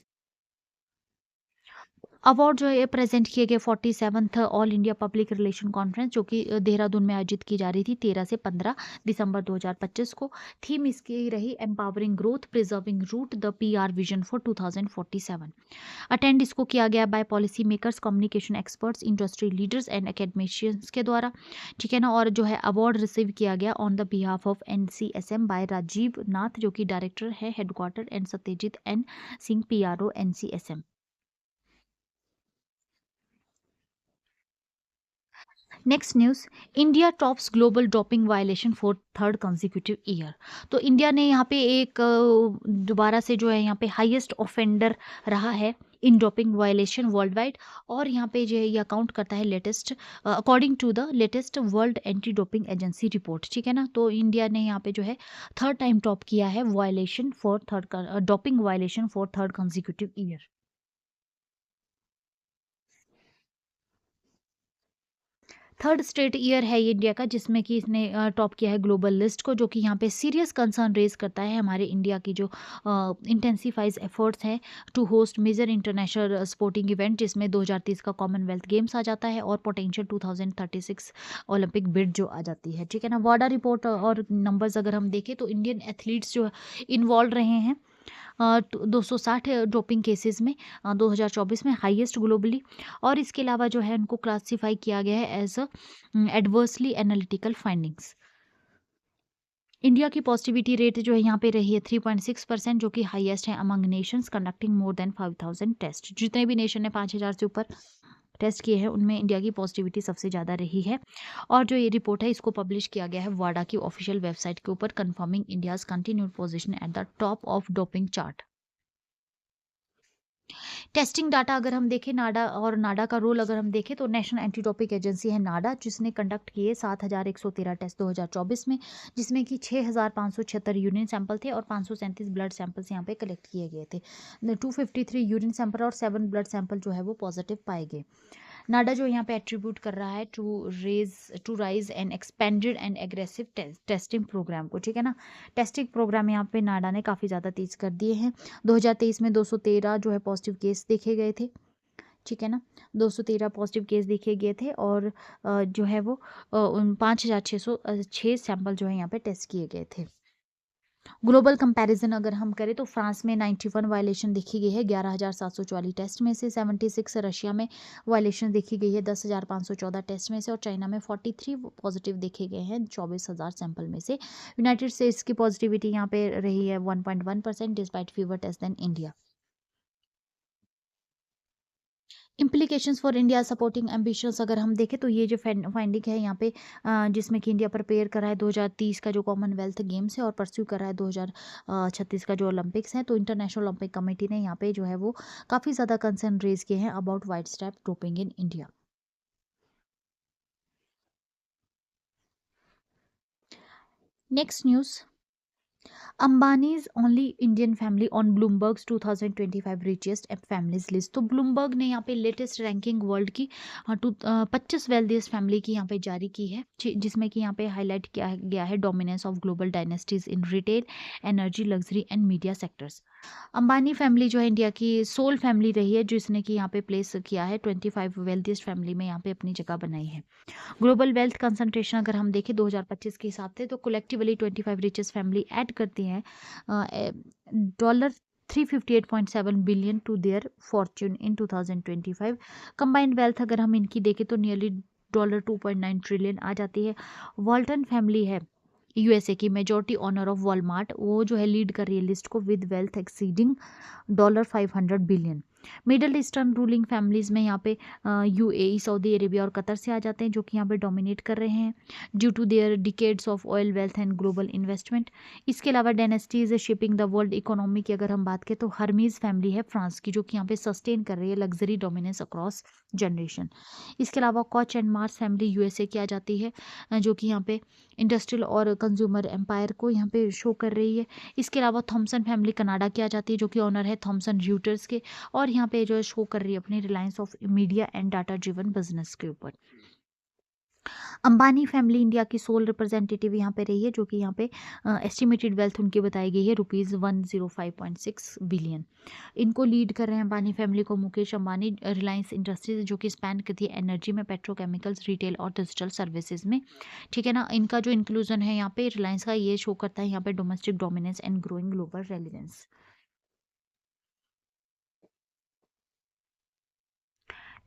Award जो है ये प्रेजेंट किए गए 47th all India public relation conference, जो कि देहरादून में आयोजित की जा रही थी 13 से 15 दिसंबर 2025 को। थीम इसकी रही empowering growth preserving root the PR vision for 2047। Attend इसको किया गया by policy makers, communication experts, industry leaders and academicians के द्वारा, ठीक है ना। और जो है अवार्ड रिसीव किया गया on the behalf of NCSM by Rajeev Nath, जो कि डायरेक्टर है headquarter, and Satyajit N Singh PRO NCSM। Next news, India tops global doping violation for third consecutive year. तो इंडिया ने यहाँ पे एक दोबारा से जो है यहाँ पे हाईएस्ट ऑफेंडर रहा है in doping violation worldwide, और यहाँ पे जो है ये अकाउंट करता है latest according to the latest world anti doping agency report, ठीक है ना। तो इंडिया ने यहाँ पे जो है थर्ड टाइम टॉप किया है violation for third doping violation for third consecutive year. Third straight year है ये इंडिया का जिसमें कि इसने टॉप किया है ग्लोबल लिस्ट को, जो कि यहाँ पे सीरियस कंसर्न रेज करता है हमारे इंडिया की जो इंटेंसिफाइज एफर्ट्स हैं to host major international sporting event, जिसमें 2030 का कॉमनवेल्थ गेम्स आ जाता है और पोटेंशियल 2036 ओलंपिक बिड जो आ जाती है, ठीक है ना। वाडा रिपोर्ट और नंबर्स अगर हम देखें तो इंडियन एथलीट्स जो इन्वॉल्व रहे हैं 260 डोपिंग केसेस में 2024 में हाईएस्ट ग्लोबली, और इसके अलावा जो है उनको क्लासिफाई किया गया है as adversely analytical findings. India की पॉजिटिविटी रेट जो है यहाँ पे रही है 3.6%, जो कि हाईएस्ट है among nations conducting more than 5000 test. जितने भी नेशन ने 5000 से ऊपर टेस्ट किए हैं उनमें इंडिया की पॉजिटिविटी सबसे ज़्यादा रही है। और जो ये रिपोर्ट है इसको पब्लिश किया गया है वाडा की ऑफिशियल वेबसाइट के ऊपर, confirming India's continued position at the top of doping chart. Testing data अगर हम देखें, नाडा का रोल अगर हम देखें तो नेशनल एंटी डोपिंग एजेंसी है नाडा, जिसने कंडक्ट किए 7113 टेस्ट 2024 में, जिसमें कि 6576 यूरिन सैंपल थे और 537 ब्लड सैंपल्स यहाँ पे कलेक्ट किए गए थे। 253 यूरिन सैंपल और 7 ब्लड सैंपल जो है वो पॉजिटिव पाए गए। नाडा जो यहाँ पे एट्रीब्यूट कर रहा है to rise an expanded and aggressive testing program को, ठीक है ना। टेस्टिंग प्रोग्राम यहाँ पे नाडा ने काफ़ी ज़्यादा तेज कर दिए हैं। 2023 में 213 जो है पॉजिटिव केस देखे गए थे, ठीक है ना। 213 पॉजिटिव केस देखे गए थे और जो है वो 5,606 सैंपल जो है यहाँ पे टेस्ट किए गए थे। ग्लोबल कंपैरिजन अगर हम करें तो फ्रांस में 91 वायलेशन देखी गई है 11,744 टेस्ट में से, 76 रशिया में वायलेशन देखी गई है 10,514 टेस्ट में से, और चाइना में 43 पॉजिटिव देखे गए हैं 24,000 सैंपल में से। यूनाइटेड स्टेट्स की पॉजिटिविटी यहाँ पे रही है 1.1% despite fewer test than India. Implications for India supporting ambitions अगर हम देखें तो ये जो फाइंडिंग है यहाँ पे जिसमें कि इंडिया प्रिपेयर कर रहा है 2030 का जो कॉमनवेल्थ गेम्स है और परस्यू कर रहा है 2036 का जो ओलंपिक्स है, तो इंटरनेशनल ओलंपिक कमेटी ने यहाँ पे जो है वो काफ़ी ज़्यादा कंसर्न रेज किए हैं about wide step doping in India. Next news, Ambanis only Indian family on Bloomberg's 2025 richest families list. तो ब्लूमबर्ग ने यहाँ पे लेटेस्ट रैंकिंग वर्ल्ड की 25 वेल्थिएस्ट फैमिली की यहाँ पे जारी की है, जिसमें कि यहाँ पे हाईलाइट किया गया है dominance of global dynasties in retail, energy, luxury and media sectors. Ambani family जो है इंडिया की सोल फैमिली रही है जिसने कि यहाँ पे प्लेस किया है 25 वेल्थिएस्ट फैमिली में यहाँ पे अपनी जगह बनाई है। ग्लोबल वेल्थ कंसंट्रेशन अगर हम देखें 2025 के हिसाब से तो कलेक्टिवली 25 रिचेस्ट फैमिली ऐड करती हैं dollar 358.7 billion to their fortune in 2025। Combined wealth अगर हम इनकी देखें तो नियरली डॉलर 2.9 ट्रिलियन आ जाती है। वॉल्टन फैमिली है यूएसए की मेजॉरिटी ऑनर ऑफ वॉलमार्ट, वो जो है लीड कर रही है लिस्ट को with wealth exceeding dollar 500 billion. Middle eastern ruling families में यहाँ पे यूएई, सऊदी अरेबिया और कतर से आ जाते हैं जो कि यहाँ पे डोमिनेट कर रहे हैं due to their decades of oil wealth and global investment. इसके अलावा dynasties shaping the world economy की अगर हम बात करें तो हर्मीज फैमिली है फ्रांस की जो कि यहाँ पे सस्टेन कर रही है लग्जरी डोमिनेंस अक्रॉस जनरेशन। इसके अलावा कॉच एंड मार्स फैमिली यूएसए की आ जाती है जो कि यहाँ पे इंडस्ट्रियल और कंज्यूमर एम्पायर को यहाँ पे शो कर रही है। इसके अलावा थॉमसन फैमिली कनाडा की आ जाती है जो कि ऑनर है थॉमसन र्यूटर्स के, और यहाँ पे जो है शो कर रही है अपनी Reliance of media and data driven business के ऊपर। अंबानी फैमिली इंडिया की सोल रिप्रेजेंटेटिव यहाँ पे रही है जो कि यहाँ पे एस्टिमेटेड वेल्थ उनकी बताई गई है ₹105.6 बिलियन। इनको लीड कर रहे हैं अंबानी फैमिली को मुकेश अंबानी, रिलायंस इंडस्ट्रीज जो कि स्पैन करती है एनर्जी में, पेट्रोकेमिकल्स, रिटेल और डिजिटल सर्विसेज में, ठीक है ना। इनका जो इंक्लूजन है यहाँ पे रिलायंस का ये शो करता है यहाँ पे domestic dominance and growing global relevance.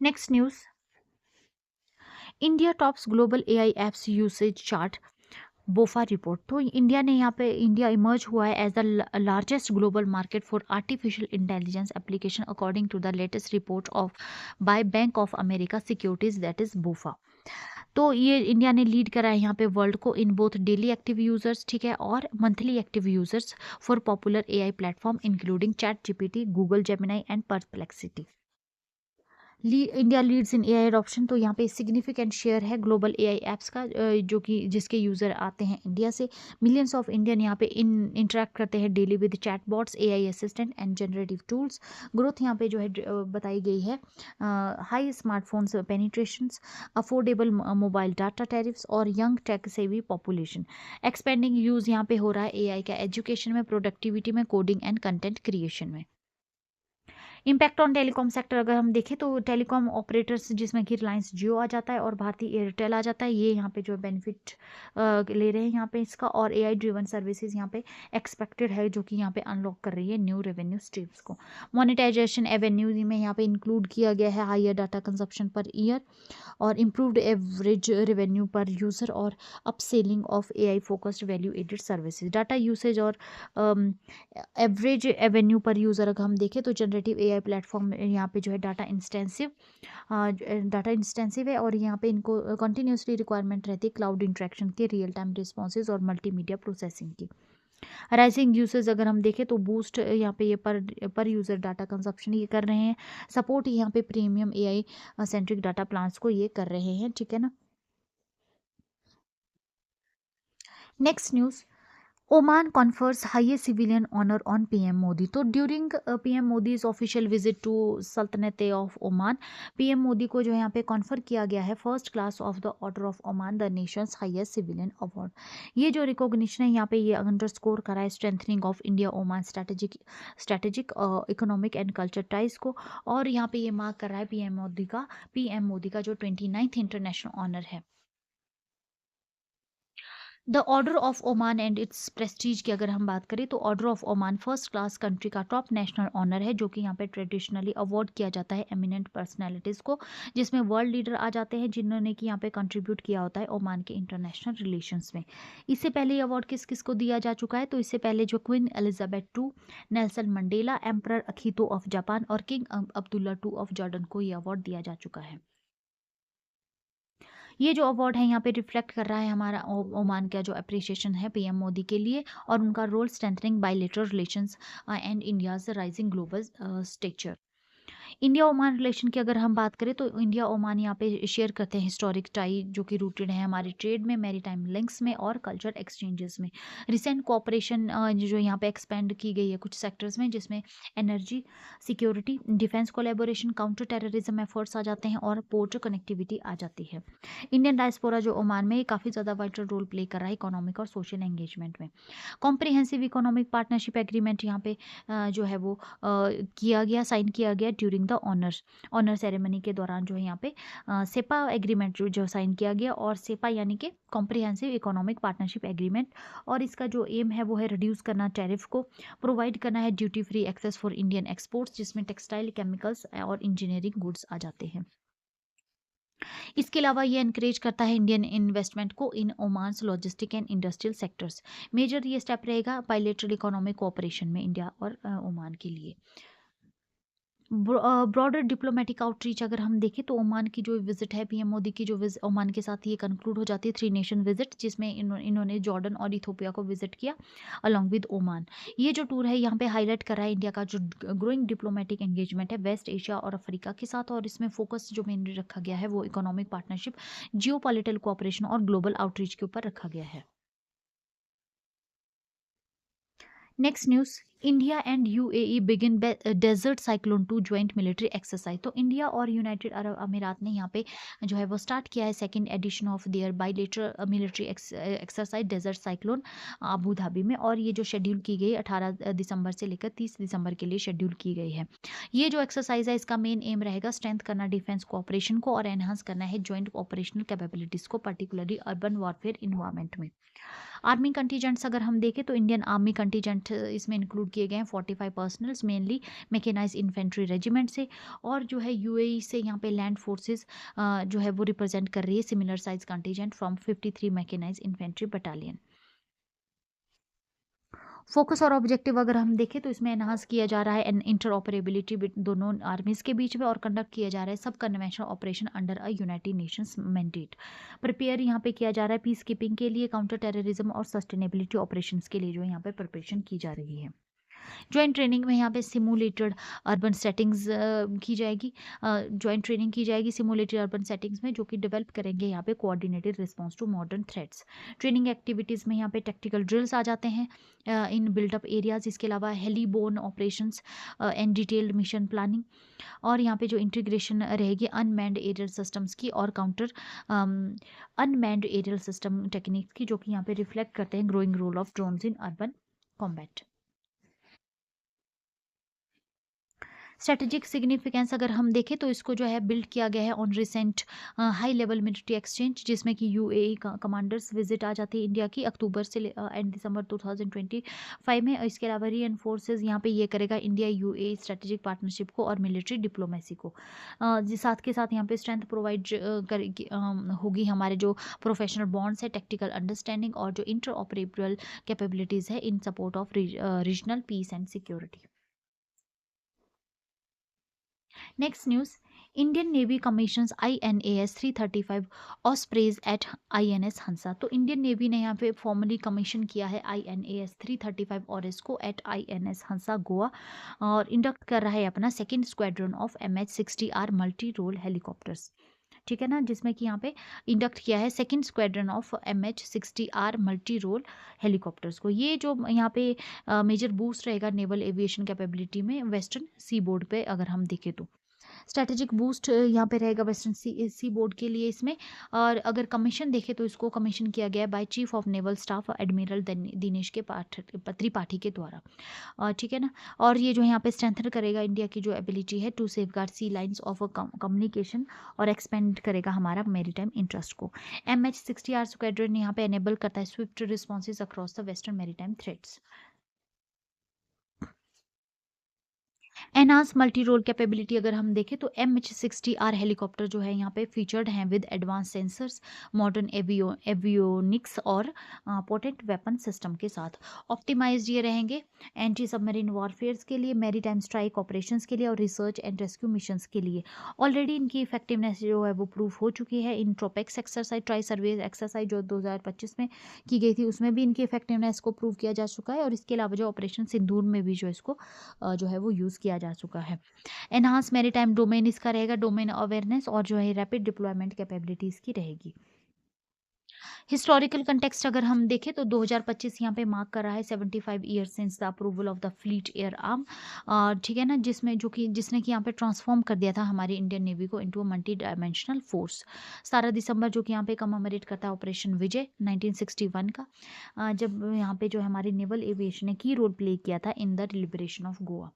Next news, India tops global AI apps usage chart BofA report. तो इंडिया ने यहाँ पे इंडिया इमर्ज हुआ है as the largest global market for artificial intelligence application according to the latest report of by bank of America securities that is BofA. तो ये इंडिया ने लीड करा है यहाँ पे वर्ल्ड को in both daily active users, ठीक है, और monthly active users for popular AI platform including chat GPT, Google Gemini and perplexity. India leads in AI adoption. तो यहाँ पे सिग्निफिकेंट शेयर है ग्लोबल एआई एप्स का जो कि जिसके यूज़र आते हैं इंडिया से। मिलियंस ऑफ इंडियन यहाँ पे इंटरेक्ट करते हैं daily with chatbots, AI assistant and generative tools. Growth यहाँ पे जो है बताई गई है high smartphones penetrations, affordable mobile data tariffs और young tech savvy population. Expanding use यहाँ पे हो रहा है एआई का एजुकेशन में, प्रोडक्टिविटी में, कोडिंग एंड कंटेंट क्रिएशन में। इम्पैक्ट ऑन टेलीकॉम सेक्टर अगर हम देखें तो टेलीकॉम ऑपरेटर्स जिसमें कि रिलायंस जियो आ जाता है और भारती एयरटेल आ जाता है, ये यहाँ पे जो बेनिफिट ले रहे हैं यहाँ पे इसका, और एआई ड्रिवन सर्विसेज यहाँ पे एक्सपेक्टेड है जो कि यहाँ पे अनलॉक कर रही है न्यू रेवेन्यू स्ट्रीम्स को। मोनेटाइजेशन एवेन्यू में यहाँ पे इंक्लूड किया गया है higher data consumption per year और improved average revenue per user और upselling of AI focused value added services. Data usage और एवरेज एवेन्यू पर यूज़र अगर हम देखें तो जनरेटिव एआई प्लेटफॉर्म यहाँ पे जो है डाटा इंस्टेंसिव है और यहाँ पे इनको कंटिन्यूसली रिक्वायरमेंट रहती है क्लाउड इंटरेक्शन के, रियल टाइम रिस्पॉन्सेज और मल्टीमीडिया प्रोसेसिंग की। राइजिंग यूसेज अगर हम देखें तो बूस्ट यहाँ पे ये पर यूज़र डाटा कंजप्शन ये कर रहे हैं, सपोर्ट यहाँ पे premium AI centric data plans को ये कर रहे हैं, ठीक है ना। Next news, Oman confers highest civilian honor on PM Modi. तो during PM Modi's official visit to sultanate of Oman, PM Modi को जो है यहाँ पे कॉन्फर किया गया है first class of the order of Oman, the nation's highest civilian award. ये जो रिकॉग्निशन है यहाँ पे ये अंडरस्कोर करा है strengthening of India Oman strategic economic and culture ties को, और यहाँ पे ये मार्क कर रहा है PM मोदी का जो 29th इंटरनेशनल ऑनर है। The order of Oman and it's Prestige की अगर हम बात करें तो order of Oman first class country का टॉप नेशनल ऑनर है, जो कि यहाँ पे ट्रेडिशनली अवार्ड किया जाता है एमिनेंट पर्सनैलिटीज़ को, जिसमें वर्ल्ड लीडर आ जाते हैं जिन्होंने कि यहाँ पे कंट्रीब्यूट किया होता है ओमान के इंटरनेशनल रिलेशंस में। इससे पहले ये अवार्ड किस किस को दिया जा चुका है, तो इससे पहले जो Queen Elizabeth two, Nelson Mandela, Emperor Akihito of Japan और King Abdullah two of Jordan को ये अवार्ड दिया जा चुका है। ये जो अवार्ड है यहाँ पे रिफ्लेक्ट कर रहा है हमारा ओमान का जो अप्रिसिएशन है PM मोदी के लिए और उनका role strengthening bilateral relations and India's rising global stature. India Oman relation की अगर हम बात करें तो इंडिया ओमान यहाँ पे शेयर करते हैं हिस्टोरिक टाई जो कि रूटेड है हमारे ट्रेड में, मैरीटाइम लिंक्स में और कल्चर एक्सचेंजेस में। रिसेंट कोऑपरेशन जो यहाँ पे एक्सपेंड की गई है कुछ सेक्टर्स में, जिसमें energy, security, defence collaboration, counter terrorism efforts आ जाते हैं और पोर्ट कनेक्टिविटी आ जाती है। इंडियन डायस्पोरा जो ओमान में काफ़ी ज़्यादा वाइटल रोल प्ले कर रहा है इकोनॉमिक और सोशल एंगेजमेंट में। कॉम्प्रिहेंसिव इकोनॉमिक पार्टनरशिप एग्रीमेंट यहाँ पे जो है वो किया गया, साइन किया गया ड्यूरिंग द ऑनर सेरेमनी के दौरान जो है यहाँ पे सेपा एग्रीमेंट जो साइन किया गया, और सेपा यानी कि कॉम्प्रिहेंसिव इकोनॉमिक पार्टनरशिप एग्रीमेंट, और इसका जो एम है वो है रिड्यूस करना टैरिफ को, प्रोवाइड करना है duty free access for Indian exports, जिसमें टेक्सटाइल, केमिकल्स और इंजीनियरिंग गुड्स आ जाते हैं। इसके अलावा ये एनकरेज करता है इंडियन इन्वेस्टमेंट को in Oman's logistic and industrial sectors. Major ये स्टेप रहेगा बायलैटरल इकोनॉमिक कोऑपरेशन में इंडिया और ओमान के लिए। ब्रॉडर डिप्लोमेटिक आउटरीच अगर हम देखें तो ओमान की जो विजिट है PM मोदी की जो ओमान के साथ ये कंक्लूड हो जाती है 3 नेशन विजिट, जिसमें इन्होंने जॉर्डन और इथोपिया को विजिट किया अलॉन्ग विद ओमान। ये जो टूर है यहाँ पे हाईलाइट कर रहा है इंडिया का जो ग्रोइंग डिप्लोमेटिक एंगेजमेंट है वेस्ट एशिया और अफ्रीका के साथ, और इसमें फोकस जो मेनली रखा गया है वो economic partnership, geopolitical cooperation और ग्लोबल आउटरीच के ऊपर रखा गया है। Next news, India and UAE begin desert cyclone 2 joint military exercise. तो इंडिया और यूनाइटेड अरब अमीरात ने यहाँ पे जो है वो स्टार्ट किया है second edition of their bilateral military exercise desert cyclone Abu Dhabi में, और ये जो शेड्यूल की गई 18 दिसंबर से लेकर 30 दिसंबर के लिए शेड्यूल की गई है। ये जो एक्सरसाइज है इसका मेन एम रहेगा स्ट्रेंथ करना डिफेंस कोऑपरेशन को और एनहांस करना है ज्वाइंट ऑपरेशनल कैपेबिलिटीज़ को, पर्टिकुलरली अर्बन वॉरफेयर इन्वायरमेंट में। आर्मी कंटीजेंट्स अगर हम देखें तो इंडियन आर्मी कंटीजेंट इसमें इंक्लूड किए गए हैं 45 personnels, mainly mechanized infantry regiment से, और जो है UAE से यहाँ पे लैंड फोर्सेस जो है वो रिप्रेजेंट कर रही है similar size contingent from 53 mechanise infantry battalion. Focus और ऑब्जेक्टिव अगर हम देखें तो इसमें एनहांस किया जा रहा है इंटर ऑपरेबिलिटी दोनों आर्मीज के बीच में, और कंडक्ट किया जा रहा है सब conventional operation under a United Nations mandate. Prepare यहाँ पे किया जा रहा है पीस कीपिंग के लिए, काउंटर टेररिज्म और सस्टेनेबिलिटी ऑपरेशंस के लिए जो यहाँ पे प्रिपरेशन की जा रही है। जॉइंट ट्रेनिंग में यहाँ पे सिमुलेटेड अर्बन सेटिंग्स की जाएगी, जॉइंट ट्रेनिंग की जाएगी सिमुलेटेड अर्बन सेटिंग्स में, जो कि डेवलप करेंगे यहाँ पे coordinated response to modern threats. Training activities में यहाँ पे टेक्टिकल ड्रिल्स आ जाते हैं इन बिल्डअप एरियाज, इसके अलावा heliborne operations and detailed mission planning, और यहाँ पे जो इंटीग्रेशन रहेगी अनमैन्ड एरियल सिस्टम्स की और counter unmanned aerial system techniques की, जो कि यहाँ पे रिफ्लेक्ट करते हैं growing role of drones in urban combat. Strategic significance अगर हम देखें तो इसको जो है बिल्ड किया गया है on recent high level military exchange, जिसमें कि UAE कमांडर्स विजिट आ जाती है इंडिया की अक्टूबर से एंड दिसंबर 2025 में। इसके अलावा री एनफोर्सेज यहाँ पे ये करेगा इंडिया UAE स्ट्रेटेजिक पार्टनरशिप को और मिलिट्री डिप्लोमेसी को। साथ के साथ यहाँ पे स्ट्रेंथ प्रोवाइड करेगी होगी हमारे जो प्रोफेशनल बॉन्ड्स है, टेक्टिकल अंडरस्टैंडिंग और जो इंटर ऑपरेबल कैपेबिलिटीज़ है in support of regional peace and security. Next news, Indian navy commissions INAS 335 Ospreys at INS Hansa. तो इंडियन नेवी ने यहाँ पे फॉर्मली कमीशन किया है INAS 335 ऑरेस को एट INS हंसा गोवा, और इंडक्ट कर रहा है अपना second squadron of MH-60R multi role helicopters. ठीक है ना, जिसमें कि यहाँ पे इंडक्ट किया है second squadron of MH-60R multi role helicopters को। ये जो यहाँ पे मेजर बूस्ट रहेगा नेवल एविएशन कैपेबिलिटी में वेस्टर्न सी बोर्ड पे अगर हम देखें तो। स्ट्रैटेजिक बूस्ट यहाँ पे रहेगा वेस्टर्न सी बोर्ड के लिए इसमें। और अगर कमीशन देखें तो इसको कमीशन किया गया है by chief of naval staff admiral Dinesh के त्रिपाठी के द्वारा। ठीक है ना। और ये जो यहाँ पे स्ट्रेंथन करेगा इंडिया की जो एबिलिटी है to safeguard sea lines of communication और एक्सपेंड करेगा हमारा मेरीटाइम इंटरेस्ट को। MH-60R स्क्वाड्रन यहाँ पे एनेबल करता है swift responses across the western maritime threats. Enhance multi role capability अगर हम देखें तो MH-60R हेलीकॉप्टर जो है यहाँ पे फीचर्ड हैं with advance sensors, modern avionics और पोटेंट वेपन सिस्टम के साथ। ऑप्टिमाइज्ड ये रहेंगे एंटी सबमरीन वॉरफेयर्स के लिए, मैरीटाइम स्ट्राइक ऑपरेशंस के लिए और रिसर्च एंड रेस्क्यू मिशंस के लिए। ऑलरेडी इनकी इफेक्टिवनेस जो है वो प्रूफ हो चुकी है इन ट्रोपेक्स एक्सरसाइज, ट्राई सर्वे एक्सरसाइज जो 2025 में की गई थी उसमें भी इनकी इफेक्टिवनेस को प्रूव किया जा चुका है। और इसके अलावा जो ऑपरेशन सिंदूर में भी जो इसको जो है वो यूज़ किया जा चुका है। एनहांस मैरीटाइम डोमेन इसका रहेगा, डोमेन अवेयरनेस और जो है रैपिड डिप्लॉयमेंट कैपेबिलिटी इसकी रहेगी। हिस्टोरिकल कंटेक्स्ट अगर हम देखें तो 2025 यहाँ पे मार्क कर रहा है 75 years since the approval of the fleet air arm. ठीक है ना, जिसमें जो कि जिसने कि यहाँ पे ट्रांसफॉर्म कर दिया था हमारी इंडियन नेवी को into a multi dimensional force. 17 दिसंबर जो कि यहाँ पे कमेमोरेट करता है ऑपरेशन विजय 1961 का, जब यहाँ पे जो हमारी नेवल एविएशन ने की रोल प्ले किया था in the liberation of Goa.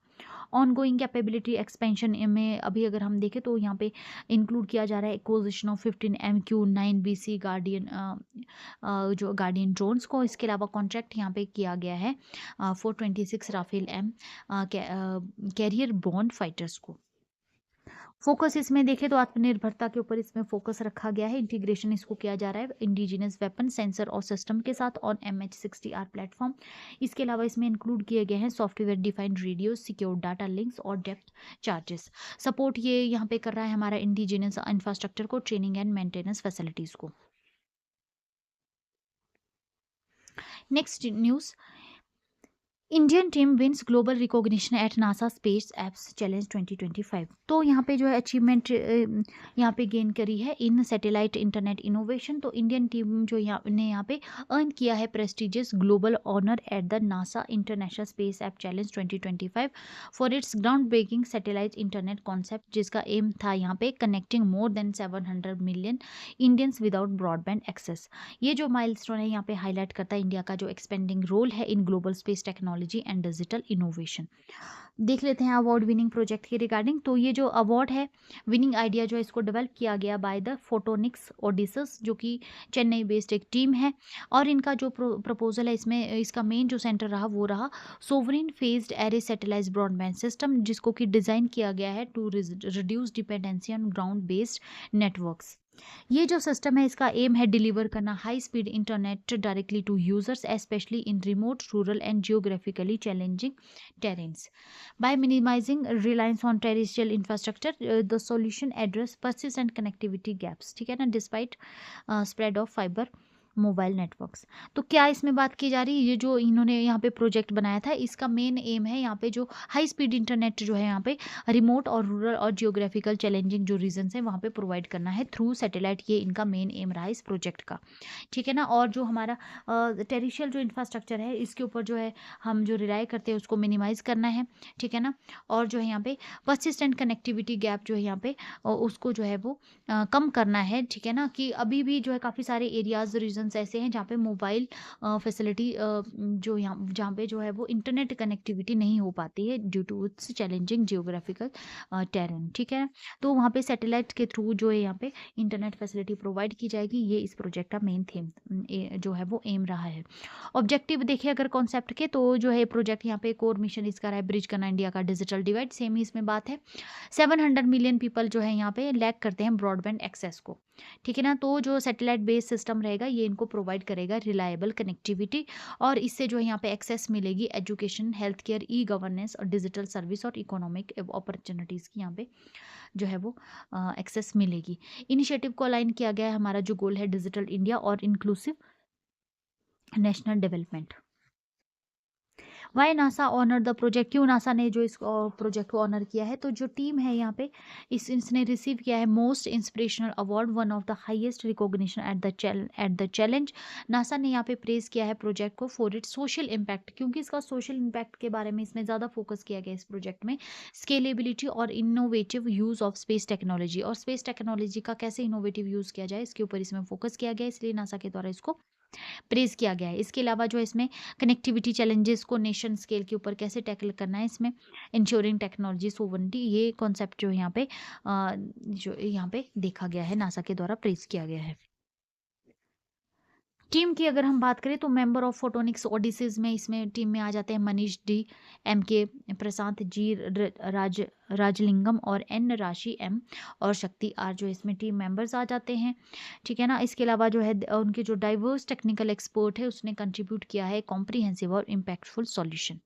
Ongoing capability expansion में अभी अगर हम देखें तो यहाँ पे इंक्लूड किया जा रहा है एक्विजिशन ऑफ 15 MQ-9BC गार्डियन जो गार्डियन ड्रोन्स को। इसके अलावा कॉन्ट्रैक्ट यहाँ पे किया गया है 426 Rafale M carrier borne fighters को। फोकस इसमें देखें तो आत्मनिर्भरता के ऊपर इसमें फोकस रखा गया है। इंटीग्रेशन इसको किया जा रहा है इंडिजिनस वेपन सेंसर और सिस्टम के साथ ऑन MH-60R प्लेटफॉर्म। इसके अलावा इसमें इंक्लूड किए गए हैं software defined radio, secure data links और डेप्थ चार्जेस। सपोर्ट ये यहाँ पे कर रहा है हमारा इंडिजिनस इंफ्रास्ट्रक्चर को, ट्रेनिंग एंड मेंटेनेंस फैसिलिटीज़ को। Next news, Indian team wins global recognition at NASA space apps challenge 2025। तो यहाँ पे जो है अचीवमेंट यहाँ पे गेन करी है इन सैटेलाइट इंटरनेट इनोवेशन। तो इंडियन टीम जो यहाँ पे अर्न किया है prestigious global honour at the NASA international space app challenge 2025 for its groundbreaking satellite internet concept, जिसका एम था यहाँ पे connecting more than 700 million Indians without broadband access. ये जो माइलस्टोन है यहाँ पे हाईलाइट करता है इंडिया का जो एक्सपेंडिंग रोल है in global space technology and digital innovation. देख लेते हैं अवार्ड विनिंग प्रोजेक्ट के रिगार्डिंग। तो ये जो अवार्ड है विनिंग आइडिया जो है इसको डेवलप किया गया बाय द फोटोनिक्स ओडिसस, जो कि चेन्नई बेस्ड एक टीम है। और इनका जो प्रपोजल है इसमें इसका मेन जो सेंटर रहा वो रहा sovereign phased array satellite broadband system, जिसको कि डिज़ाइन किया गया है to reduce dependency on ground based networks. ये जो सिस्टम है इसका एम है डिलीवर करना high speed internet directly to users specially in remote, rural and geographically challenging terrains. By minimizing reliance on terrestrial infrastructure the solution address persistent connectivity gaps, ठीक है ना, despite spread of fibre mobile networks. तो क्या इसमें बात की जा रही है, ये जो इन्होंने यहाँ पे प्रोजेक्ट बनाया था इसका मेन एम है यहाँ पे जो हाई स्पीड इंटरनेट जो है यहाँ पे रिमोट और रूरल और जियोग्राफिकल चैलेंजिंग जो रीजन्स हैं वहाँ पे प्रोवाइड करना है थ्रू सैटेलाइट। ये इनका मेन एम रहा है इस प्रोजेक्ट का, ठीक है ना। और जो हमारा टेरिशियल जो इंफ्रास्ट्रक्चर है इसके ऊपर जो है हम जो रिलाई करते हैं उसको मिनिमाइज करना है, ठीक है ना। और जो है यहाँ पे पर्सिस्टेंट कनेक्टिविटी गैप जो है यहाँ पे उसको जो है वो कम करना है, ठीक है ना। कि अभी भी जो है काफ़ी सारे एरियाज रीजन ऐसे हैं जहाँ पे मोबाइल फैसिलिटी जो यहाँ जहाँ पे जो है वो इंटरनेट कनेक्टिविटी नहीं हो पाती है due to its challenging geographical terrain, ठीक है। तो वहाँ पे सैटेलाइट के थ्रू जो है यहाँ पे इंटरनेट फैसिलिटी प्रोवाइड की जाएगी। ये इस प्रोजेक्ट का मेन थीम जो है वो एम रहा है। ऑब्जेक्टिव देखिए अगर कॉन्सेप्ट के तो जो है प्रोजेक्ट यहाँ पे कोर मिशन इसका रहा है ब्रिज करना इंडिया का डिजिटल डिवाइड। सेम ही इसमें बात है 700 मिलियन पीपल जो है यहाँ पे लैक करते हैं ब्रॉडबैंड एक्सेस को, ठीक है ना। तो जो सैटेलाइट बेस्ड सिस्टम रहेगा ये इनको प्रोवाइड करेगा रिलायबल कनेक्टिविटी और इससे जो है यहाँ पे एक्सेस मिलेगी education, health care, e governance और डिजिटल सर्विस और इकोनॉमिक अपॉर्चुनिटीज़ की यहाँ पे जो है वो एक्सेस मिलेगी। इनिशिएटिव को अलाइन किया गया है हमारा जो गोल है डिजिटल इंडिया और inclusive national development. Why NASA honour the project, क्यों नासा ने जो इस प्रोजेक्ट को ऑनर किया है, तो जो टीम है यहाँ पे इसने रिसीव किया है most inspirational award, one of the highest recognition at the challenge. NASA ने यहाँ पे प्रेज किया है प्रोजेक्ट को फॉर इट सोशल इम्पैक्ट, क्योंकि इसका सोशल इम्पैक्ट के बारे में इसमें ज़्यादा फोकस किया गया इस प्रोजेक्ट में, स्केलेबिलिटी और innovative use of space technology, और स्पेस टेक्नोलॉजी का कैसे इनोवेटिव यूज़ किया जाए इसके ऊपर इसमें फोकस किया गया, इसलिए नासा के द्वारा इसको प्रेज़ किया गया है। इसके अलावा जो है इसमें कनेक्टिविटी चैलेंजेस को नेशन स्केल के ऊपर कैसे टैकल करना है, इसमें इंश्योरिंग टेक्नोलॉजी सोवरेनिटी, ये कॉन्सेप्ट जो यहाँ पे जो यहाँ पे देखा गया है, नासा के द्वारा प्रेज़ किया गया है। टीम की अगर हम बात करें तो मेंबर ऑफ फोटोनिक्स ओडिसीज में इसमें टीम में आ जाते हैं मनीष डी, एम के प्रशांत जी, राजलिंगम और एन राशि एम और शक्ति आर, जो इसमें टीम मेंबर्स आ जाते हैं। ठीक है ना। इसके अलावा जो है उनके जो डाइवर्स टेक्निकल एक्सपर्ट है उसने कंट्रीब्यूट किया है कॉम्प्रिहेंसिव और impactful solution.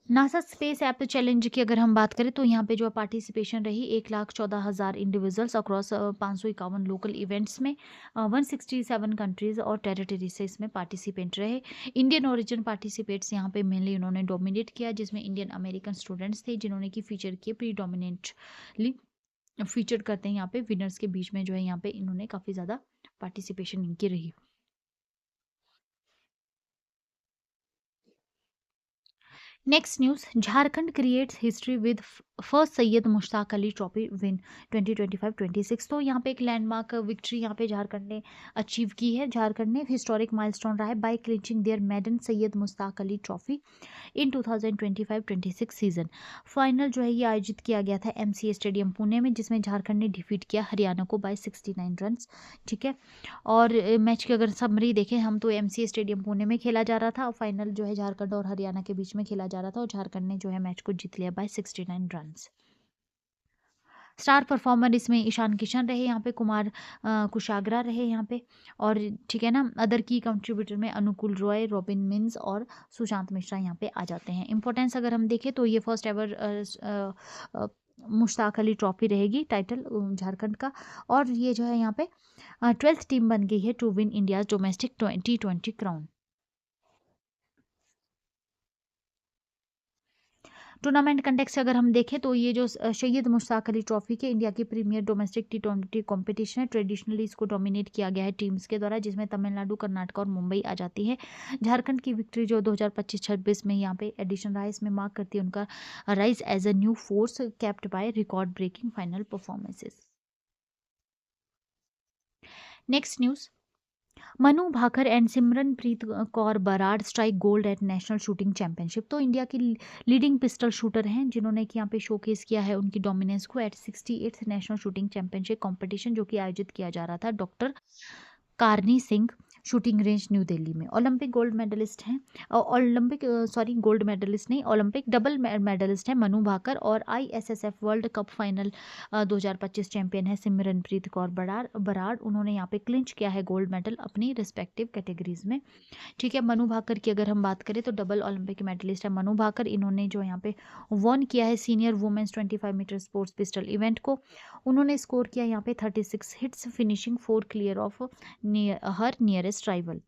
NASA space app challenge की अगर हम बात करें तो यहाँ पे जो पार्टिसिपेशन रही 1,14,000 इंडिविजुअल्स अक्रॉस 551 लोकल इवेंट्स में 167 कंट्रीज और टेरिटरी से इसमें पार्टिसिपेंट रहे। इंडियन ओरिजिन पार्टिसिपेट्स यहाँ पे मेनली उन्होंने डोमिनेट किया, जिसमें इंडियन अमेरिकन स्टूडेंट्स थे जिन्होंने की फीचर किए, प्रीडोमिनेटली फीचर करते हैं यहाँ पे विनर्स के बीच में, जो है यहाँ पे इन्होंने काफ़ी ज़्यादा पार्टिसिपेशन इनकी रही। Next news, Jharkhand creates history with first Syed Mushtaq Ali trophy win 2025-26। तो यहाँ पे एक लैंडमार्क विक्ट्री यहाँ पे झारखंड ने अचीव की है। झारखंड ने हिस्टोरिक माइलस्टोन रहा है by clinching their maiden Syed Mushtaq Ali trophy in 2025-26 season. Final जो है ये आयोजित किया गया था एमसीए स्टेडियम पुणे में, जिसमें झारखंड ने डिफीट किया हरियाणा को बाय 69 रन। ठीक है। और मैच की अगर समरी देखें हम तो एमसीए स्टेडियम पुणे में खेला जा रहा था और फाइनल जो है झारखंड और हरियाणा के बीच में खेला जा रहा था और झारखंड ने जो है मैच को जीत लिया बाय 69 रन। स्टार परफॉर्मर इसमें ईशान किशन रहे, यहाँ पे कुमार कुशाग्रा रहे यहाँ पे, और ठीक है ना। अदर की कंट्रीब्यूटर में अनुकूल रॉय, रॉबिन मिन्स और सुशांत मिश्रा यहाँ पे आ जाते हैं। इंपॉर्टेंस अगर हम देखें तो ये first ever Mushtaq Ali trophy रहेगी टाइटल झारखंड का, और ये जो है यहाँ पे 12th टीम बन गई है to win India domestic T20 crown. Tournament context अगर हम देखें तो ये जो सैयद मुश्ताक अली ट्रॉफी के इंडिया की प्रीमियर डोमेस्टिक T20 कॉम्पिटिशन है, ट्रेडिशनली इसको डोमिनेट किया गया है टीम्स के द्वारा, जिसमें तमिलनाडु, कर्नाटक और मुंबई आ जाती है। झारखंड की विक्ट्री जो 2025-26 में यहाँ पे एडिशन रहा है, इसमें मार्क करती है उनका rise as a new force capped by record breaking final performances. Next news, Manu Bhaker and Simranpreet Kaur Brar strike gold at national shooting championship. तो इंडिया की लीडिंग पिस्टल शूटर हैं जिन्होंने कि यहाँ पे शोकेस किया है उनकी डोमिनेंस को at 68th national shooting championship competition, जो कि आयोजित किया जा रहा था doctor Karni Singh shooting range new Delhi में। ओलंपिक गोल्ड मेडलिस्ट हैं, गोल्ड मेडलिस्ट नहीं, ओलंपिक डबल मेडलिस्ट हैं मनु भाकर, और ISSF world cup final 2025 champion है सिमरनप्रीत कौर बराड़। उन्होंने यहाँ पे क्लिंच किया है गोल्ड मेडल अपनी रिस्पेक्टिव कैटेगरीज में। ठीक है। मनु भाकर की अगर हम बात करें तो डबल ओलंपिक मेडलिस्ट है मनु भाकर, इन्होंने जो यहाँ पे वन किया है senior women's 25 metre sports pistol event को। उन्होंने स्कोर किया यहाँ पे 36 hits, finishing 4 clear off her nearest rival.